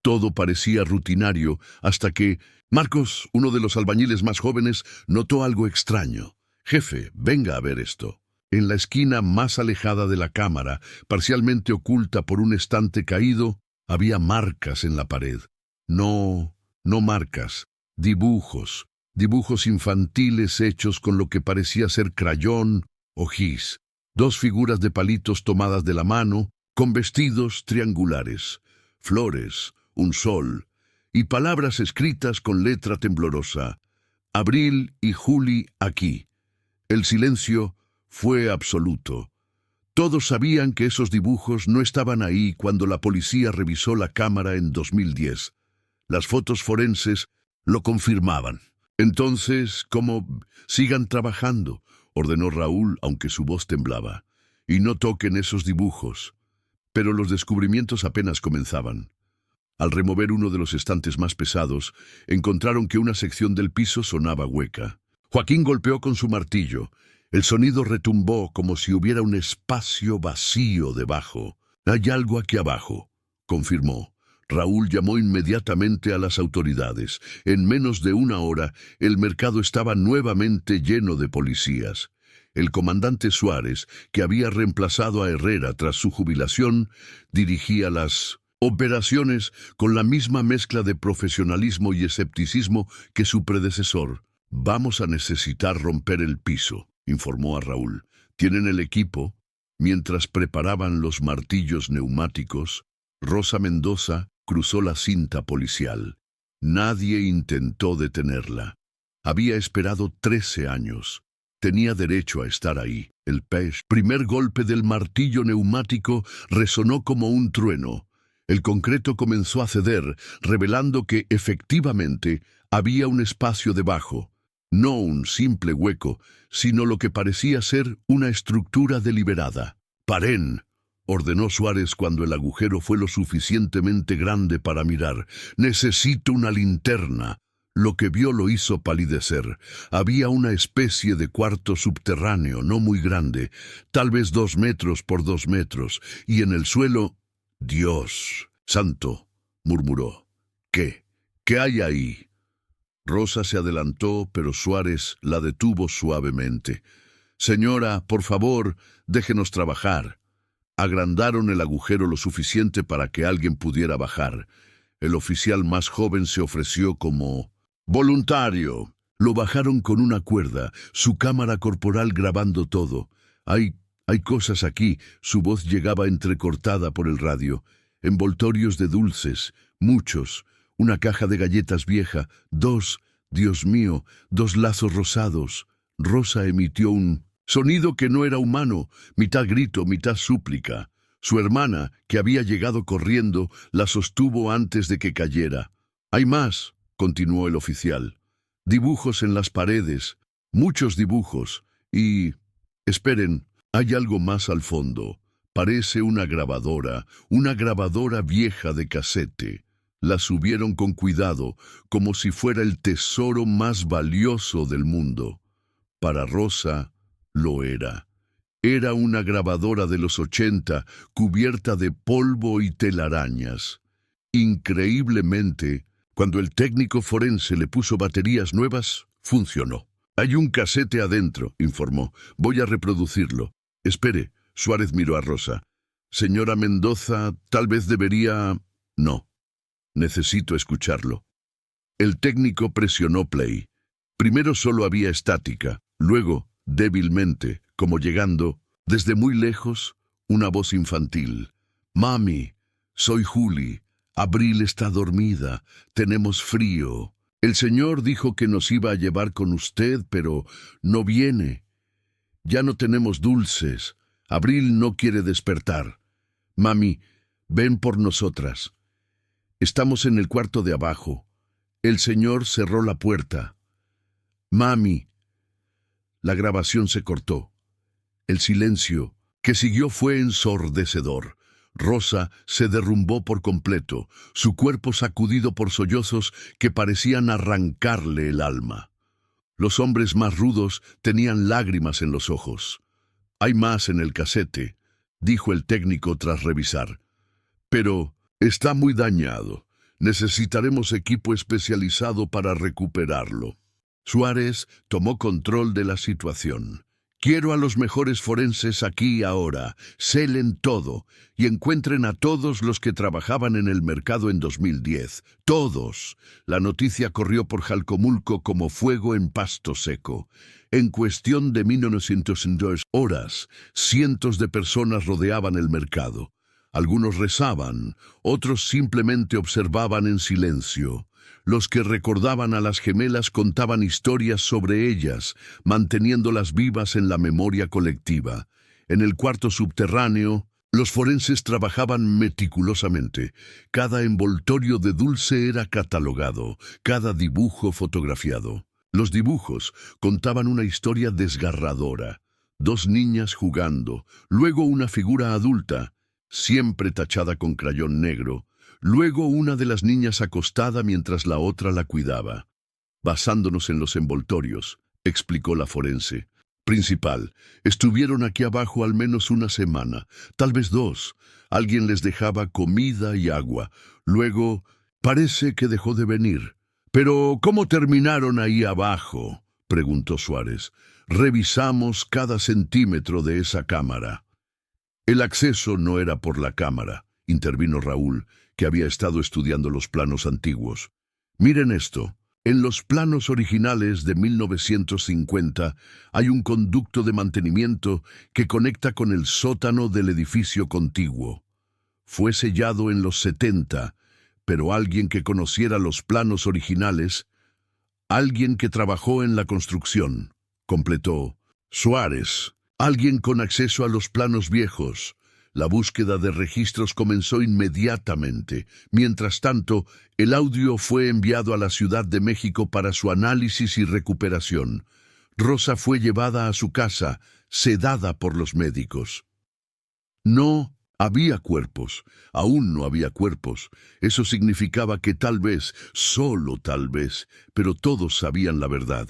Todo parecía rutinario hasta que Marcos, uno de los albañiles más jóvenes, notó algo extraño. «Jefe, venga a ver esto». En la esquina más alejada de la cámara, parcialmente oculta por un estante caído, había marcas en la pared. No marcas, dibujos, Dibujos infantiles hechos con lo que parecía ser crayón o gis. Dos figuras de palitos tomadas de la mano, con vestidos triangulares, flores, un sol, y palabras escritas con letra temblorosa. Abril y Juli aquí. El silencio fue absoluto. Todos sabían que esos dibujos no estaban ahí cuando la policía revisó la cámara en 2010. Las fotos forenses lo confirmaban. Entonces, ¿cómo? Sigan trabajando, ordenó Raúl, aunque su voz temblaba. Y no toquen esos dibujos. Pero los descubrimientos apenas comenzaban. Al remover uno de los estantes más pesados, encontraron que una sección del piso sonaba hueca. Joaquín golpeó con su martillo. El sonido retumbó como si hubiera un espacio vacío debajo. «Hay algo aquí abajo», confirmó. Raúl llamó inmediatamente a las autoridades. En menos de una hora, el mercado estaba nuevamente lleno de policías. El comandante Suárez, que había reemplazado a Herrera tras su jubilación, dirigía las operaciones con la misma mezcla de profesionalismo y escepticismo que su predecesor. «Vamos a necesitar romper el piso», informó a Raúl. «¿Tienen el equipo?» Mientras preparaban los martillos neumáticos, Rosa Mendoza cruzó la cinta policial. Nadie intentó detenerla. Había esperado 13 años. Tenía derecho a estar ahí. El primer golpe del martillo neumático resonó como un trueno. El concreto comenzó a ceder, revelando que efectivamente había un espacio debajo. No un simple hueco, sino lo que parecía ser una estructura deliberada. «Paren», ordenó Suárez cuando el agujero fue lo suficientemente grande para mirar. «Necesito una linterna». Lo que vio lo hizo palidecer. Había una especie de cuarto subterráneo, no muy grande, tal vez 2 metros por 2 metros, y en el suelo... «Dios santo», murmuró. «¿Qué? ¿Qué hay ahí?» Rosa se adelantó, pero Suárez la detuvo suavemente. «Señora, por favor, déjenos trabajar». Agrandaron el agujero lo suficiente para que alguien pudiera bajar. El oficial más joven se ofreció como voluntario. Lo bajaron con una cuerda, su cámara corporal grabando todo. Hay cosas aquí», su voz llegaba entrecortada por el radio. «Envoltorios de dulces, muchos. Una caja de galletas vieja, 2, Dios mío, 2 lazos rosados». Rosa emitió un sonido que no era humano, mitad grito, mitad súplica. Su hermana, que había llegado corriendo, la sostuvo antes de que cayera. «Hay más», continuó el oficial. «Dibujos en las paredes, muchos dibujos. Y... esperen, hay algo más al fondo. Parece una grabadora vieja de casete». La subieron con cuidado, como si fuera el tesoro más valioso del mundo. Para Rosa, lo era. Era una grabadora de los 80, cubierta de polvo y telarañas. Increíblemente, cuando el técnico forense le puso baterías nuevas, funcionó. «Hay un casete adentro», informó. «Voy a reproducirlo». «Espere», Suárez miró a Rosa. «Señora Mendoza, tal vez debería...» «No. Necesito escucharlo». El técnico presionó play. Primero solo había estática, luego, débilmente, como llegando, desde muy lejos, una voz infantil. «Mami, soy Juli. Abril está dormida. Tenemos frío. El señor dijo que nos iba a llevar con usted, pero no viene. Ya no tenemos dulces. Abril no quiere despertar. Mami, ven por nosotras. Estamos en el cuarto de abajo. El señor cerró la puerta. Mami». La grabación se cortó. El silencio que siguió fue ensordecedor. Rosa se derrumbó por completo, su cuerpo sacudido por sollozos que parecían arrancarle el alma. Los hombres más rudos tenían lágrimas en los ojos. «Hay más en el casete», dijo el técnico tras revisar. «Pero está muy dañado. Necesitaremos equipo especializado para recuperarlo». Suárez tomó control de la situación. Quiero a los mejores forenses aquí ahora. Celen todo y encuentren a todos los que trabajaban en el mercado en 2010. ¡Todos! La noticia corrió por Jalcomulco como fuego en pasto seco. En cuestión de 1902 horas, cientos de personas rodeaban el mercado. Algunos rezaban, otros simplemente observaban en silencio. Los que recordaban a las gemelas contaban historias sobre ellas, manteniéndolas vivas en la memoria colectiva. En el cuarto subterráneo, los forenses trabajaban meticulosamente. Cada envoltorio de dulce era catalogado, cada dibujo fotografiado. Los dibujos contaban una historia desgarradora. Dos niñas jugando, luego una figura adulta, siempre tachada con crayón negro, luego una de las niñas acostada mientras la otra la cuidaba. Basándonos en los envoltorios, explicó la forense principal, estuvieron aquí abajo al menos una semana, tal vez dos. Alguien les dejaba comida y agua. Luego, parece que dejó de venir. «¿Pero cómo terminaron ahí abajo?», preguntó Suárez. «Revisamos cada centímetro de esa cámara». «El acceso no era por la cámara», intervino Raúl, que había estado estudiando los planos antiguos. «Miren esto. En los planos originales de 1950 hay un conducto de mantenimiento que conecta con el sótano del edificio contiguo. Fue sellado en los 70, pero alguien que conociera los planos originales, alguien que trabajó en la construcción», completó Suárez. «Alguien con acceso a los planos viejos». La búsqueda de registros comenzó inmediatamente. Mientras tanto, el audio fue enviado a la Ciudad de México para su análisis y recuperación. Rosa fue llevada a su casa, sedada por los médicos. No había cuerpos, aún no había cuerpos. Eso significaba que tal vez, solo tal vez, pero todos sabían la verdad.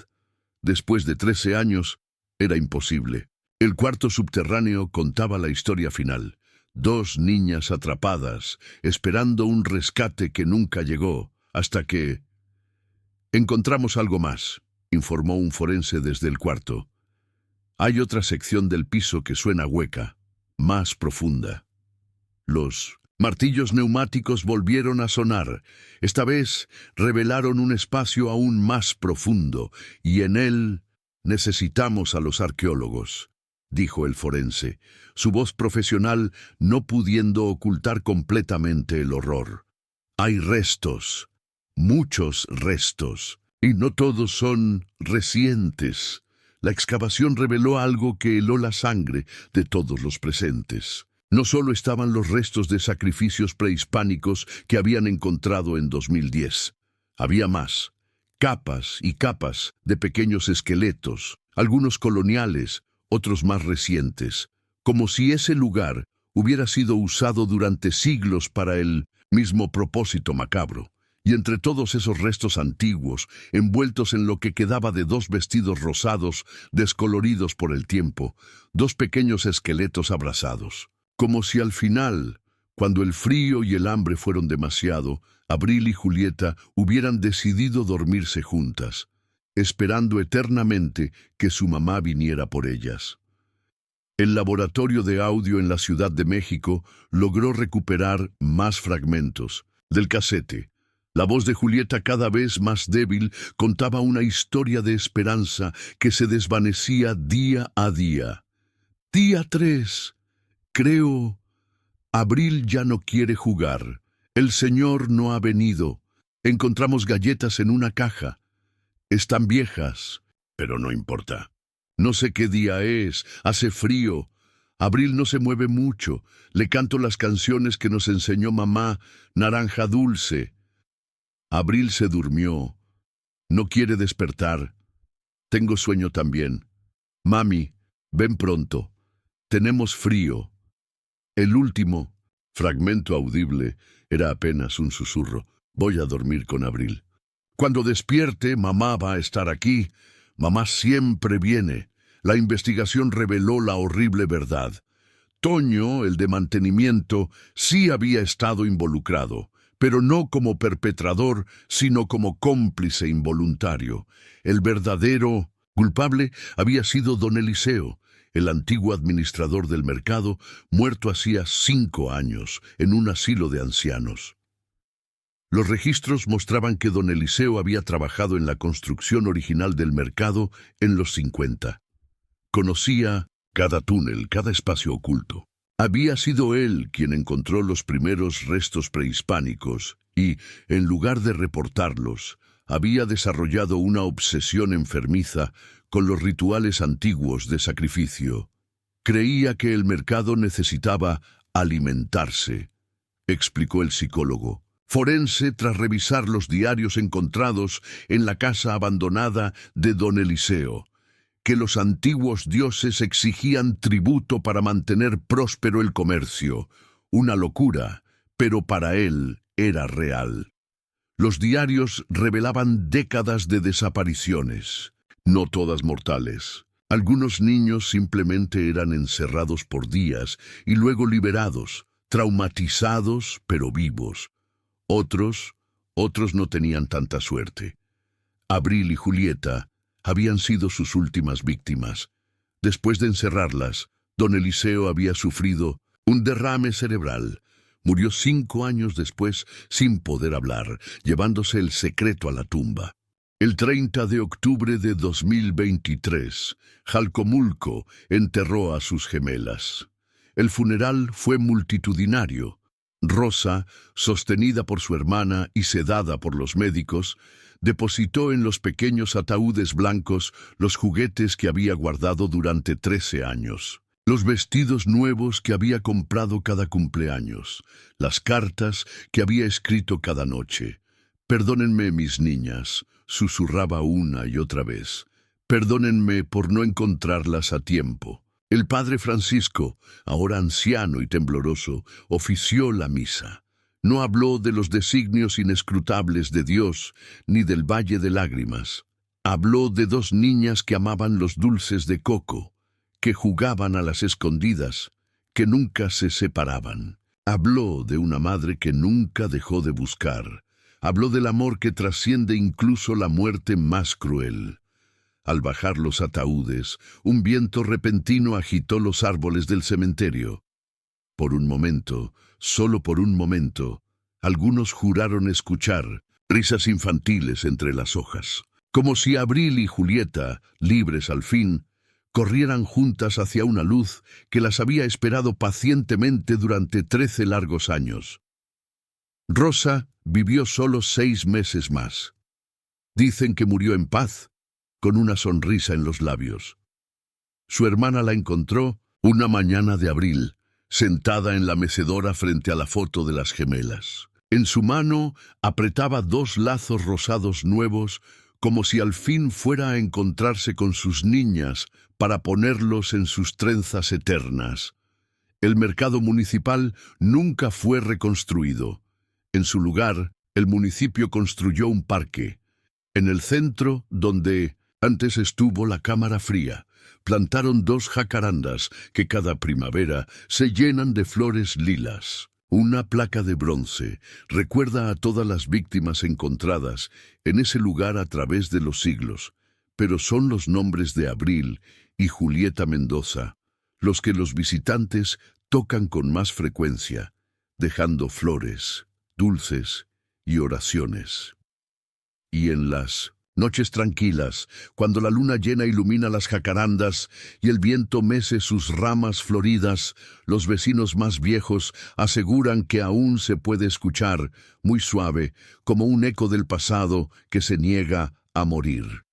Después de 13 años, era imposible. El cuarto subterráneo contaba la historia final. Dos niñas atrapadas, esperando un rescate que nunca llegó, hasta que... «Encontramos algo más», informó un forense desde el cuarto. «Hay otra sección del piso que suena hueca, más profunda». Los martillos neumáticos volvieron a sonar. Esta vez revelaron un espacio aún más profundo, y en él necesitamos a los arqueólogos, dijo el forense, su voz profesional no pudiendo ocultar completamente el horror. «Hay restos, muchos restos, y no todos son recientes. La excavación reveló algo que heló la sangre de todos los presentes. No solo estaban los restos de sacrificios prehispánicos que habían encontrado en 2010. Había más, capas y capas de pequeños esqueletos, algunos coloniales, otros más recientes, como si ese lugar hubiera sido usado durante siglos para el mismo propósito macabro. Y entre todos esos restos antiguos, envueltos en lo que quedaba de dos vestidos rosados, descoloridos por el tiempo, dos pequeños esqueletos abrazados. Como si al final, cuando el frío y el hambre fueron demasiado, Abril y Julieta hubieran decidido dormirse juntas, esperando eternamente que su mamá viniera por ellas. El laboratorio de audio en la Ciudad de México logró recuperar más fragmentos del casete. La voz de Julieta, cada vez más débil, contaba una historia de esperanza que se desvanecía día a día. «Día 3. Creo, Abril ya no quiere jugar. El señor no ha venido. Encontramos galletas en una caja. Están viejas, pero no importa. No sé qué día es, hace frío. Abril no se mueve mucho. Le canto las canciones que nos enseñó mamá, Naranja Dulce. Abril se durmió. No quiere despertar. Tengo sueño también. Mami, ven pronto. Tenemos frío». El último fragmento audible era apenas un susurro. «Voy a dormir con Abril. Cuando despierte, mamá va a estar aquí. Mamá siempre viene». La investigación reveló la horrible verdad. Toño, el de mantenimiento, sí había estado involucrado, pero no como perpetrador, sino como cómplice involuntario. El verdadero Culpable había sido don Eliseo, el antiguo administrador del mercado, muerto hacía 5 años en un asilo de ancianos. Los registros mostraban que don Eliseo había trabajado en la construcción original del mercado en los 50. Conocía cada túnel, cada espacio oculto. Había sido él quien encontró los primeros restos prehispánicos y, en lugar de reportarlos, había desarrollado una obsesión enfermiza con los rituales antiguos de sacrificio. Creía que el mercado necesitaba alimentarse, explicó el psicólogo forense tras revisar los diarios encontrados en la casa abandonada de don Eliseo, que los antiguos dioses exigían tributo para mantener próspero el comercio. Una locura, pero para él era real. Los diarios revelaban décadas de desapariciones, no todas mortales. Algunos niños simplemente eran encerrados por días y luego liberados, traumatizados pero vivos. Otros no tenían tanta suerte. Abril y Julieta habían sido sus últimas víctimas. Después de encerrarlas, don Eliseo había sufrido un derrame cerebral. Murió 5 años después sin poder hablar, llevándose el secreto a la tumba. El 30 de octubre de 2023, Jalcomulco enterró a sus gemelas. El funeral fue multitudinario. Rosa, sostenida por su hermana y sedada por los médicos, depositó en los pequeños ataúdes blancos los juguetes que había guardado durante 13 años, los vestidos nuevos que había comprado cada cumpleaños, las cartas que había escrito cada noche. «Perdónenme, mis niñas», susurraba una y otra vez. «Perdónenme por no encontrarlas a tiempo». El padre Francisco, ahora anciano y tembloroso, ofició la misa. No habló de los designios inescrutables de Dios, ni del valle de lágrimas. Habló de 2 niñas que amaban los dulces de coco, que jugaban a las escondidas, que nunca se separaban. Habló de una madre que nunca dejó de buscar. Habló del amor que trasciende incluso la muerte más cruel. Al bajar los ataúdes, un viento repentino agitó los árboles del cementerio. Por un momento, solo por un momento, algunos juraron escuchar risas infantiles entre las hojas, como si Abril y Julieta, libres al fin, corrieran juntas hacia una luz que las había esperado pacientemente durante 13 largos años. Rosa vivió solo 6 meses más. Dicen que murió en paz, con una sonrisa en los labios. Su hermana la encontró una mañana de abril, sentada en la mecedora frente a la foto de las gemelas. En su mano apretaba 2 lazos rosados nuevos, como si al fin fuera a encontrarse con sus niñas para ponerlos en sus trenzas eternas. El mercado municipal nunca fue reconstruido. En su lugar, el municipio construyó un parque. En el centro, donde antes estuvo la cámara fría, plantaron 2 jacarandas que cada primavera se llenan de flores lilas. Una placa de bronce recuerda a todas las víctimas encontradas en ese lugar a través de los siglos, pero son los nombres de Abril y Julieta Mendoza los que los visitantes tocan con más frecuencia, dejando flores, dulces y oraciones. Y en las noches tranquilas, cuando la luna llena ilumina las jacarandas y el viento mece sus ramas floridas, los vecinos más viejos aseguran que aún se puede escuchar, muy suave, como un eco del pasado que se niega a morir.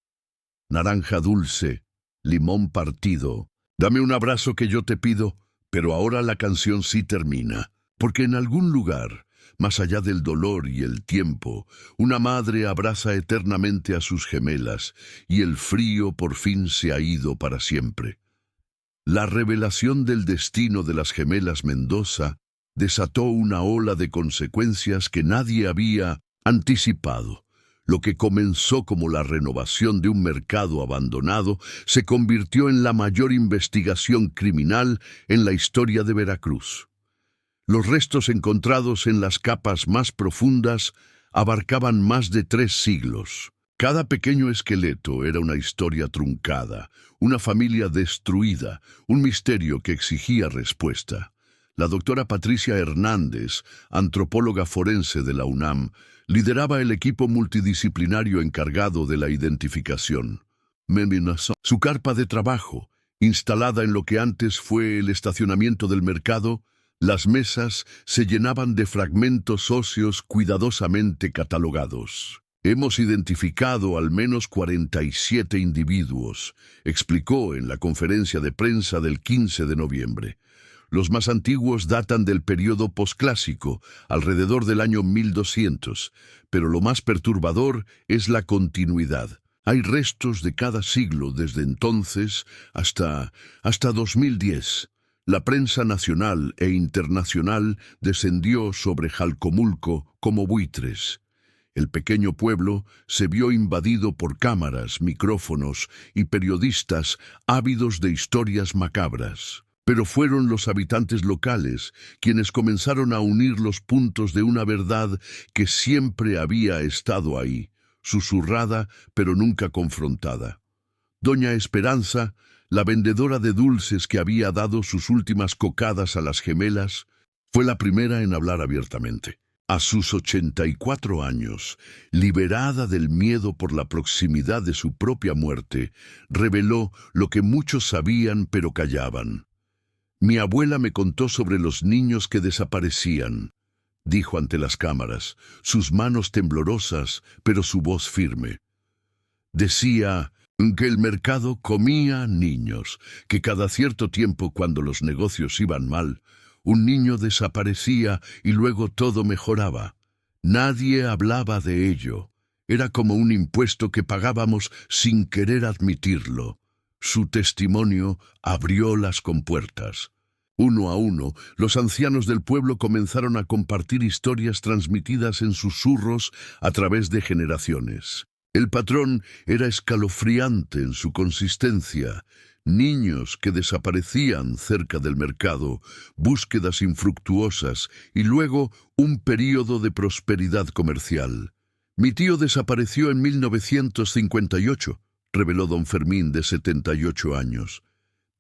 Naranja dulce, limón partido, dame un abrazo que yo te pido, pero ahora la canción sí termina, porque en algún lugar, más allá del dolor y el tiempo, una madre abraza eternamente a sus gemelas y el frío por fin se ha ido para siempre. La revelación del destino de las gemelas Mendoza desató una ola de consecuencias que nadie había anticipado. Lo que comenzó como la renovación de un mercado abandonado se convirtió en la mayor investigación criminal en la historia de Veracruz. Los restos encontrados en las capas más profundas abarcaban más de 3 siglos. Cada pequeño esqueleto era una historia truncada, una familia destruida, un misterio que exigía respuesta. La doctora Patricia Hernández, antropóloga forense de la UNAM, lideraba el equipo multidisciplinario encargado de la identificación. Su carpa de trabajo, instalada en lo que antes fue el estacionamiento del mercado, las mesas se llenaban de fragmentos óseos cuidadosamente catalogados. Hemos identificado al menos 47 individuos, explicó en la conferencia de prensa del 15 de noviembre. Los más antiguos datan del período posclásico, alrededor del año 1200, pero lo más perturbador es la continuidad. Hay restos de cada siglo desde entonces hasta 2010. La prensa nacional e internacional descendió sobre Jalcomulco como buitres. El pequeño pueblo se vio invadido por cámaras, micrófonos y periodistas ávidos de historias macabras. Pero fueron los habitantes locales quienes comenzaron a unir los puntos de una verdad que siempre había estado ahí, susurrada pero nunca confrontada. Doña Esperanza, la vendedora de dulces que había dado sus últimas cocadas a las gemelas, fue la primera en hablar abiertamente. A sus 84 años, liberada del miedo por la proximidad de su propia muerte, reveló lo que muchos sabían pero callaban. Mi abuela me contó sobre los niños que desaparecían, dijo ante las cámaras, sus manos temblorosas, pero su voz firme. Decía que el mercado comía niños, que cada cierto tiempo, cuando los negocios iban mal, un niño desaparecía y luego todo mejoraba. Nadie hablaba de ello. Era como un impuesto que pagábamos sin querer admitirlo. Su testimonio abrió las compuertas. Uno a uno, los ancianos del pueblo comenzaron a compartir historias transmitidas en susurros a través de generaciones. El patrón era escalofriante en su consistencia. Niños que desaparecían cerca del mercado, búsquedas infructuosas y luego un período de prosperidad comercial. Mi tío desapareció en 1958, reveló don Fermín, de 78 años.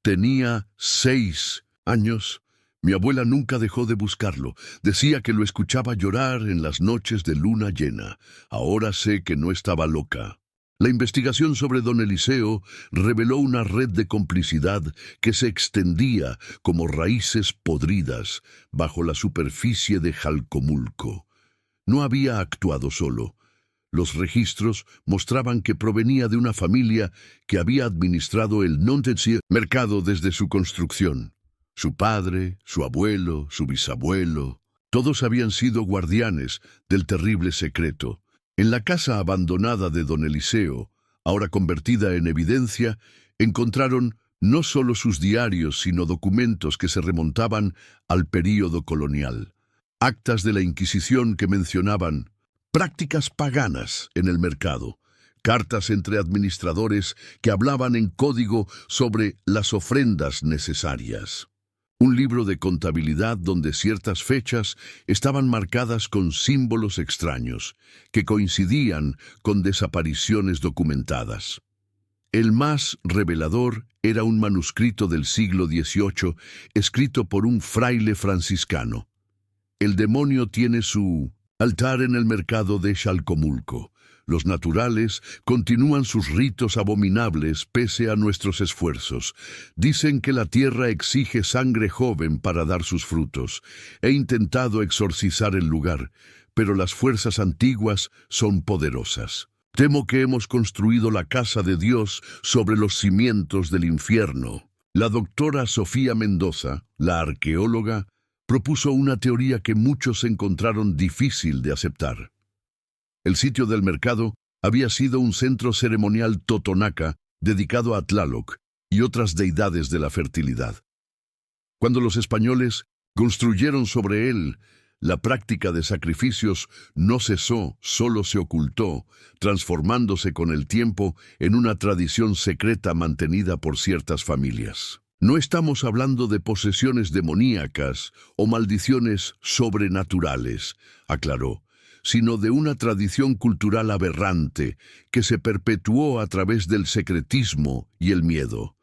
Tenía 6 años. Mi abuela nunca dejó de buscarlo. Decía que lo escuchaba llorar en las noches de luna llena. Ahora sé que no estaba loca. La investigación sobre don Eliseo reveló una red de complicidad que se extendía como raíces podridas bajo la superficie de Jalcomulco. No había actuado solo. Los registros mostraban que provenía de una familia que había administrado el mercado desde su construcción. Su padre, su abuelo, su bisabuelo, todos habían sido guardianes del terrible secreto. En la casa abandonada de don Eliseo, ahora convertida en evidencia, encontraron no solo sus diarios, sino documentos que se remontaban al período colonial. Actas de la Inquisición que mencionaban prácticas paganas en el mercado, cartas entre administradores que hablaban en código sobre las ofrendas necesarias. Un libro de contabilidad donde ciertas fechas estaban marcadas con símbolos extraños, que coincidían con desapariciones documentadas. El más revelador era un manuscrito del siglo XVIII, escrito por un fraile franciscano. El demonio tiene su altar en el mercado de Jalcomulco. Los naturales continúan sus ritos abominables pese a nuestros esfuerzos. Dicen que la tierra exige sangre joven para dar sus frutos. He intentado exorcizar el lugar, pero las fuerzas antiguas son poderosas. Temo que hemos construido la casa de Dios sobre los cimientos del infierno. La doctora Sofía Mendoza, la arqueóloga, propuso una teoría que muchos encontraron difícil de aceptar. El sitio del mercado había sido un centro ceremonial totonaca dedicado a Tlaloc y otras deidades de la fertilidad. Cuando los españoles construyeron sobre él, la práctica de sacrificios no cesó, solo se ocultó, transformándose con el tiempo en una tradición secreta mantenida por ciertas familias. No estamos hablando de posesiones demoníacas o maldiciones sobrenaturales, aclaró, sino de una tradición cultural aberrante que se perpetuó a través del secretismo y el miedo.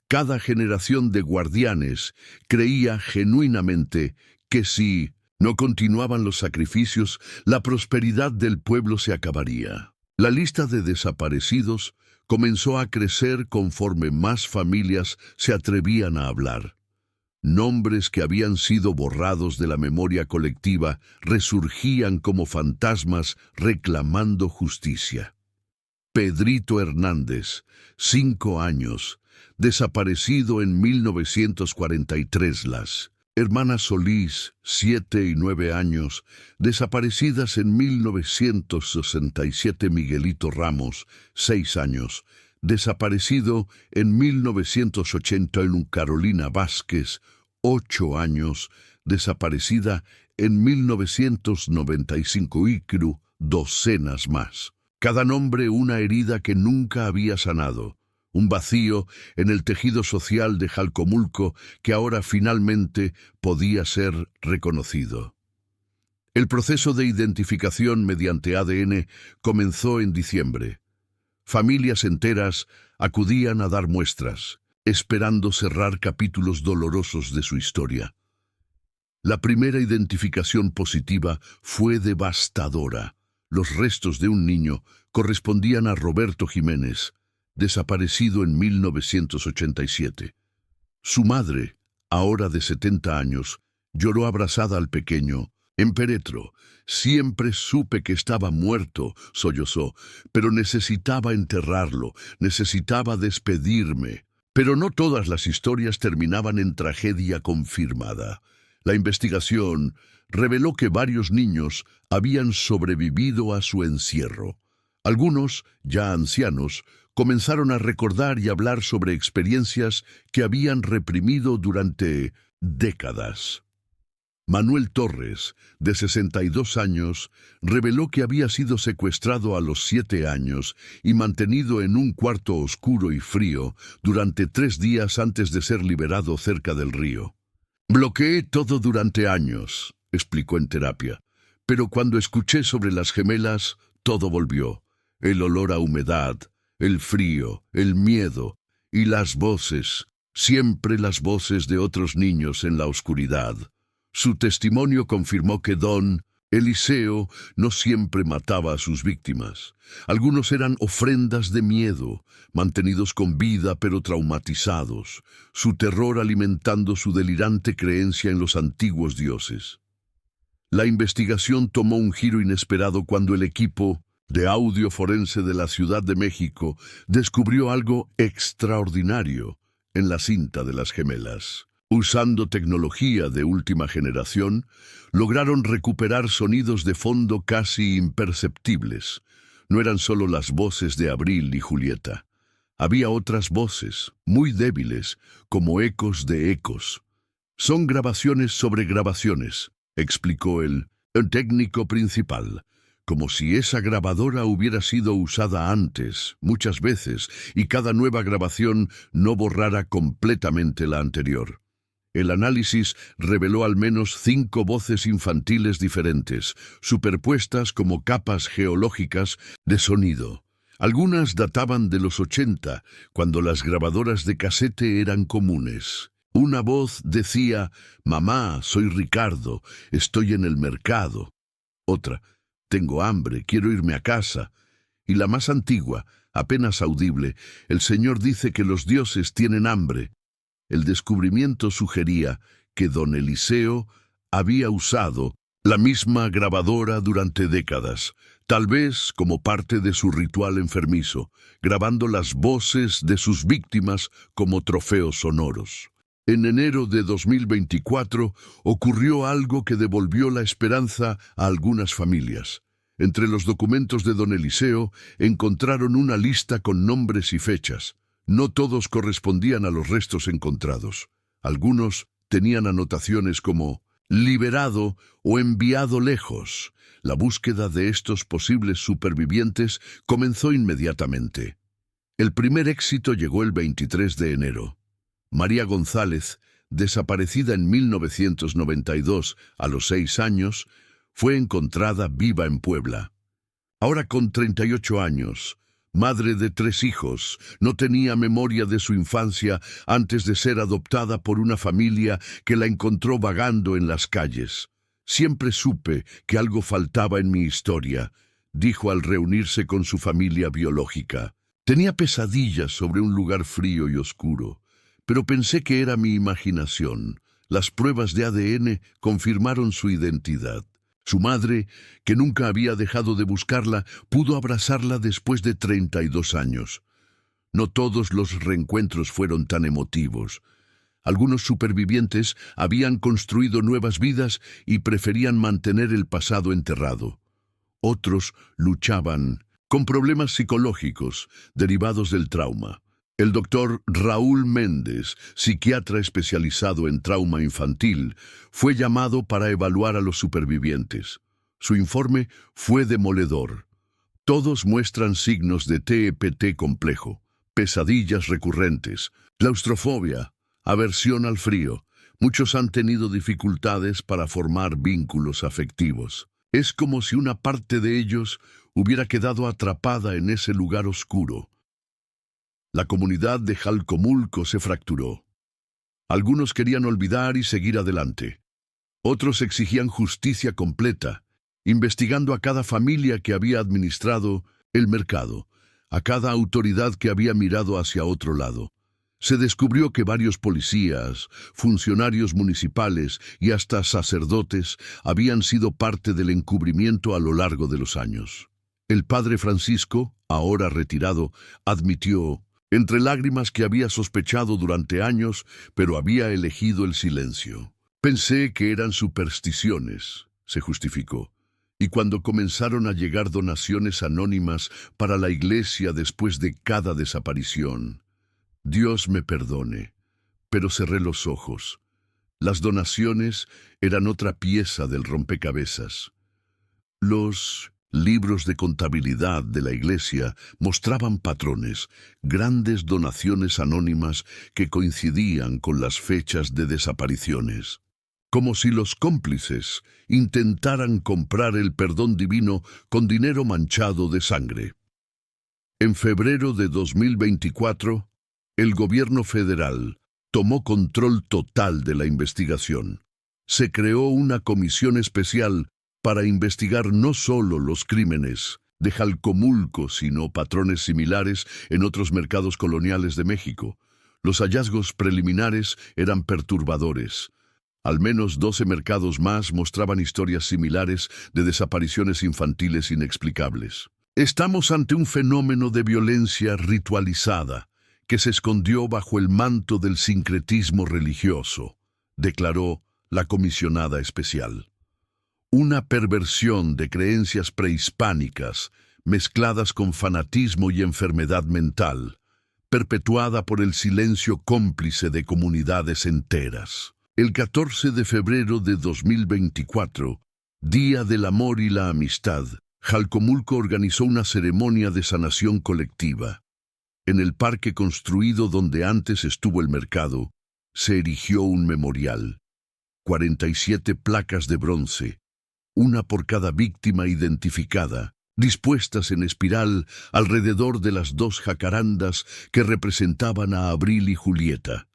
Cada generación de guardianes creía genuinamente que si no continuaban los sacrificios, la prosperidad del pueblo se acabaría. La lista de desaparecidos comenzó a crecer conforme más familias se atrevían a hablar. Nombres que habían sido borrados de la memoria colectiva resurgían como fantasmas reclamando justicia. Pedrito Hernández, 5 años, desaparecido en 1943. Las hermanas Solís, 7 y 9 años, desaparecidas en 1967. Miguelito Ramos, 6 años, desaparecido en 1981. Carolina Vázquez, 8 años, desaparecida en 1995. Icru, docenas más. Cada nombre una herida que nunca había sanado. Un vacío en el tejido social de Jalcomulco que ahora finalmente podía ser reconocido. El proceso de identificación mediante ADN comenzó en diciembre. Familias enteras acudían a dar muestras, esperando cerrar capítulos dolorosos de su historia. La primera identificación positiva fue devastadora. Los restos de un niño correspondían a Roberto Jiménez, desaparecido en 1987. Su madre, ahora de 70 años, lloró abrazada al pequeño. Empéretro, siempre supe que estaba muerto, sollozó, pero necesitaba enterrarlo, necesitaba despedirme. Pero no todas las historias terminaban en tragedia confirmada. La investigación reveló que varios niños habían sobrevivido a su encierro. Algunos, ya ancianos, comenzaron a recordar y hablar sobre experiencias que habían reprimido durante décadas. Manuel Torres, de 62 años, reveló que había sido secuestrado a los 7 años y mantenido en un cuarto oscuro y frío durante 3 días antes de ser liberado cerca del río. Bloqueé todo durante años, explicó en terapia, pero cuando escuché sobre las gemelas, todo volvió. El olor a humedad, el frío, el miedo y las voces, siempre las voces de otros niños en la oscuridad. Su testimonio confirmó que don Eliseo no siempre mataba a sus víctimas. Algunos eran ofrendas de miedo, mantenidos con vida pero traumatizados, su terror alimentando su delirante creencia en los antiguos dioses. La investigación tomó un giro inesperado cuando el equipo de audio forense de la Ciudad de México descubrió algo extraordinario en la cinta de las gemelas. Usando tecnología de última generación, lograron recuperar sonidos de fondo casi imperceptibles. No eran solo las voces de Abril y Julieta. Había otras voces, muy débiles, como ecos de ecos. Son grabaciones sobre grabaciones, explicó el técnico principal, como si esa grabadora hubiera sido usada antes, muchas veces, y cada nueva grabación no borrara completamente la anterior. El análisis reveló al menos 5 voces infantiles diferentes, superpuestas como capas geológicas de sonido. Algunas databan de los 80, cuando las grabadoras de casete eran comunes. Una voz decía: «Mamá, soy Ricardo, estoy en el mercado». Otra: «Tengo hambre, quiero irme a casa». Y la más antigua, apenas audible: «El Señor dice que los dioses tienen hambre». El descubrimiento sugería que don Eliseo había usado la misma grabadora durante décadas, tal vez como parte de su ritual enfermizo, grabando las voces de sus víctimas como trofeos sonoros. En enero de 2024 ocurrió algo que devolvió la esperanza a algunas familias. Entre los documentos de don Eliseo encontraron una lista con nombres y fechas. No todos correspondían a los restos encontrados. Algunos tenían anotaciones como «liberado» o «enviado lejos». La búsqueda de estos posibles supervivientes comenzó inmediatamente. El primer éxito llegó el 23 de enero. María González, desaparecida en 1992 a los 6 años, fue encontrada viva en Puebla. Ahora con 38 años, madre de 3 hijos, no tenía memoria de su infancia antes de ser adoptada por una familia que la encontró vagando en las calles. Siempre supe que algo faltaba en mi historia, dijo al reunirse con su familia biológica. Tenía pesadillas sobre un lugar frío y oscuro, pero pensé que era mi imaginación. Las pruebas de ADN confirmaron su identidad. Su madre, que nunca había dejado de buscarla, pudo abrazarla después de 32 años. No todos los reencuentros fueron tan emotivos. Algunos supervivientes habían construido nuevas vidas y preferían mantener el pasado enterrado. Otros luchaban con problemas psicológicos derivados del trauma. El doctor Raúl Méndez, psiquiatra especializado en trauma infantil, fue llamado para evaluar a los supervivientes. Su informe fue demoledor. Todos muestran signos de TEPT complejo, pesadillas recurrentes, claustrofobia, aversión al frío. Muchos han tenido dificultades para formar vínculos afectivos. Es como si una parte de ellos hubiera quedado atrapada en ese lugar oscuro. La comunidad de Jalcomulco se fracturó. Algunos querían olvidar y seguir adelante. Otros exigían justicia completa, investigando a cada familia que había administrado el mercado, a cada autoridad que había mirado hacia otro lado. Se descubrió que varios policías, funcionarios municipales y hasta sacerdotes habían sido parte del encubrimiento a lo largo de los años. El padre Francisco, ahora retirado, admitió, entre lágrimas, que había sospechado durante años, pero había elegido el silencio. Pensé que eran supersticiones, se justificó. Y cuando comenzaron a llegar donaciones anónimas para la iglesia después de cada desaparición, Dios me perdone, pero cerré los ojos. Las donaciones eran otra pieza del rompecabezas. Los libros de contabilidad de la iglesia mostraban patrones, grandes donaciones anónimas que coincidían con las fechas de desapariciones. Como si los cómplices intentaran comprar el perdón divino con dinero manchado de sangre. En febrero de 2024, el gobierno federal tomó control total de la investigación. Se creó una comisión especial para investigar no solo los crímenes de Jalcomulco, sino patrones similares en otros mercados coloniales de México. Los hallazgos preliminares eran perturbadores. Al menos 12 mercados más mostraban historias similares de desapariciones infantiles inexplicables. Estamos ante un fenómeno de violencia ritualizada que se escondió bajo el manto del sincretismo religioso, declaró la comisionada especial. Una perversión de creencias prehispánicas mezcladas con fanatismo y enfermedad mental, perpetuada por el silencio cómplice de comunidades enteras. El 14 de febrero de 2024, Día del Amor y la Amistad, Jalcomulco organizó una ceremonia de sanación colectiva. En el parque construido donde antes estuvo el mercado, se erigió un memorial. 47 placas de bronce, una por cada víctima identificada, dispuestas en espiral alrededor de las 2 jacarandas que representaban a Abril y Julieta.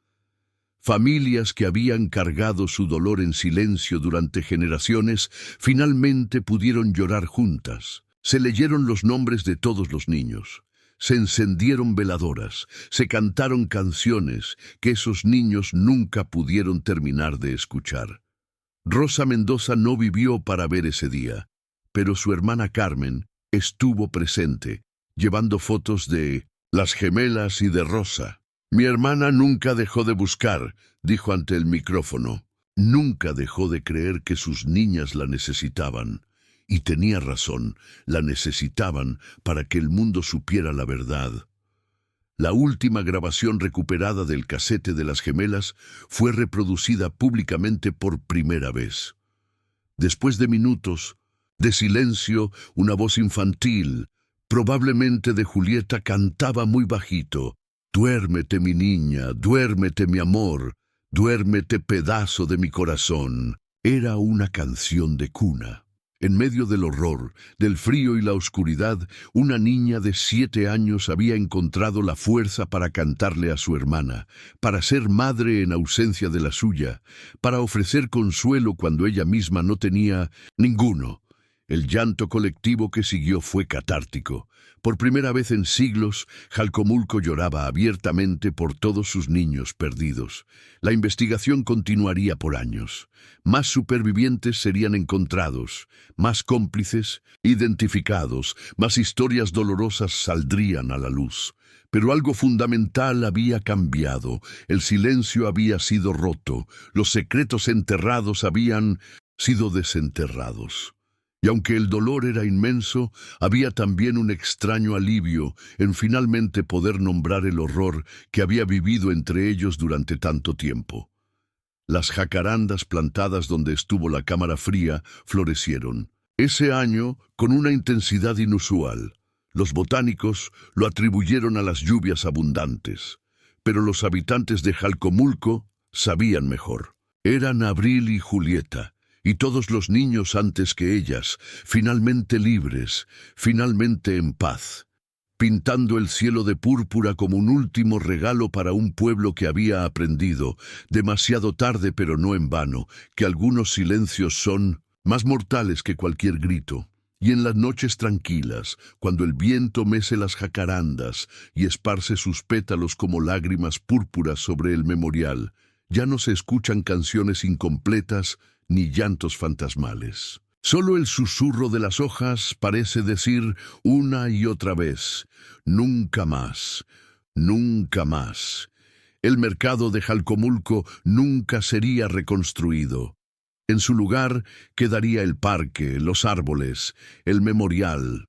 Familias que habían cargado su dolor en silencio durante generaciones, finalmente pudieron llorar juntas. Se leyeron los nombres de todos los niños. Se encendieron veladoras, se cantaron canciones que esos niños nunca pudieron terminar de escuchar. Rosa Mendoza no vivió para ver ese día, pero su hermana Carmen estuvo presente, llevando fotos de las gemelas y de Rosa. Mi hermana nunca dejó de buscar, dijo ante el micrófono. Nunca dejó de creer que sus niñas la necesitaban. Y tenía razón, la necesitaban para que el mundo supiera la verdad. La última grabación recuperada del casete de las gemelas fue reproducida públicamente por primera vez. Después de minutos de silencio, una voz infantil, probablemente de Julieta, cantaba muy bajito: «Duérmete, mi niña, duérmete, mi amor, duérmete, pedazo de mi corazón». Era una canción de cuna. En medio del horror, del frío y la oscuridad, una niña de 7 años había encontrado la fuerza para cantarle a su hermana, para ser madre en ausencia de la suya, para ofrecer consuelo cuando ella misma no tenía ninguno. El llanto colectivo que siguió fue catártico. Por primera vez en siglos, Jalcomulco lloraba abiertamente por todos sus niños perdidos. La investigación continuaría por años. Más supervivientes serían encontrados, más cómplices, identificados, más historias dolorosas saldrían a la luz. Pero algo fundamental había cambiado, el silencio había sido roto, los secretos enterrados habían sido desenterrados. Y aunque el dolor era inmenso, había también un extraño alivio en finalmente poder nombrar el horror que había vivido entre ellos durante tanto tiempo. Las jacarandas plantadas donde estuvo la cámara fría florecieron. Ese año, con una intensidad inusual. Los botánicos lo atribuyeron a las lluvias abundantes, pero los habitantes de Jalcomulco sabían mejor. Eran Abril y Julieta, y todos los niños antes que ellas, finalmente libres, finalmente en paz, pintando el cielo de púrpura como un último regalo para un pueblo que había aprendido, demasiado tarde pero no en vano, que algunos silencios son más mortales que cualquier grito. Y en las noches tranquilas, cuando el viento mece las jacarandas y esparce sus pétalos como lágrimas púrpuras sobre el memorial, ya no se escuchan canciones incompletas ni llantos fantasmales. Solo el susurro de las hojas parece decir una y otra vez, nunca más, nunca más. El mercado de Jalcomulco nunca sería reconstruido. En su lugar quedaría el parque, los árboles, el memorial,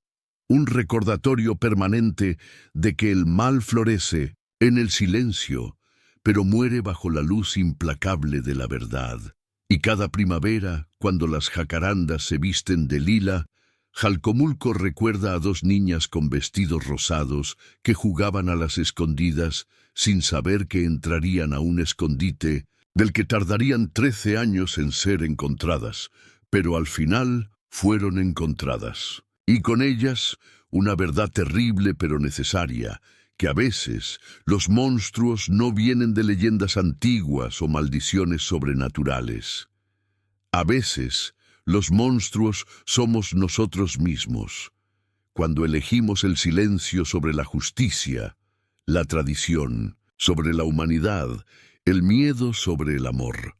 un recordatorio permanente de que el mal florece en el silencio, pero muere bajo la luz implacable de la verdad. Y cada primavera, cuando las jacarandas se visten de lila, Jalcomulco recuerda a 2 niñas con vestidos rosados que jugaban a las escondidas sin saber que entrarían a un escondite del que tardarían 13 años en ser encontradas, pero al final fueron encontradas. Y con ellas una verdad terrible pero necesaria, que a veces los monstruos no vienen de leyendas antiguas o maldiciones sobrenaturales. A veces los monstruos somos nosotros mismos, cuando elegimos el silencio sobre la justicia, la tradición, sobre la humanidad, el miedo sobre el amor.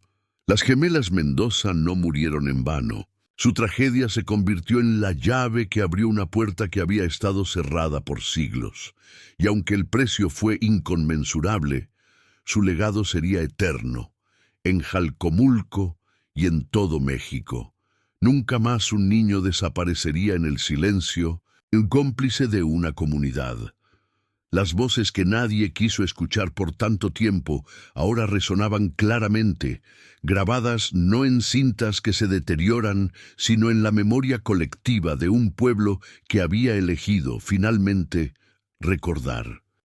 Las gemelas Mendoza no murieron en vano. Su tragedia se convirtió en la llave que abrió una puerta que había estado cerrada por siglos. Y aunque el precio fue inconmensurable, su legado sería eterno, en Jalcomulco y en todo México. Nunca más un niño desaparecería en el silencio, un cómplice de una comunidad. Las voces que nadie quiso escuchar por tanto tiempo ahora resonaban claramente, grabadas no en cintas que se deterioran, sino en la memoria colectiva de un pueblo que había elegido, finalmente, recordar.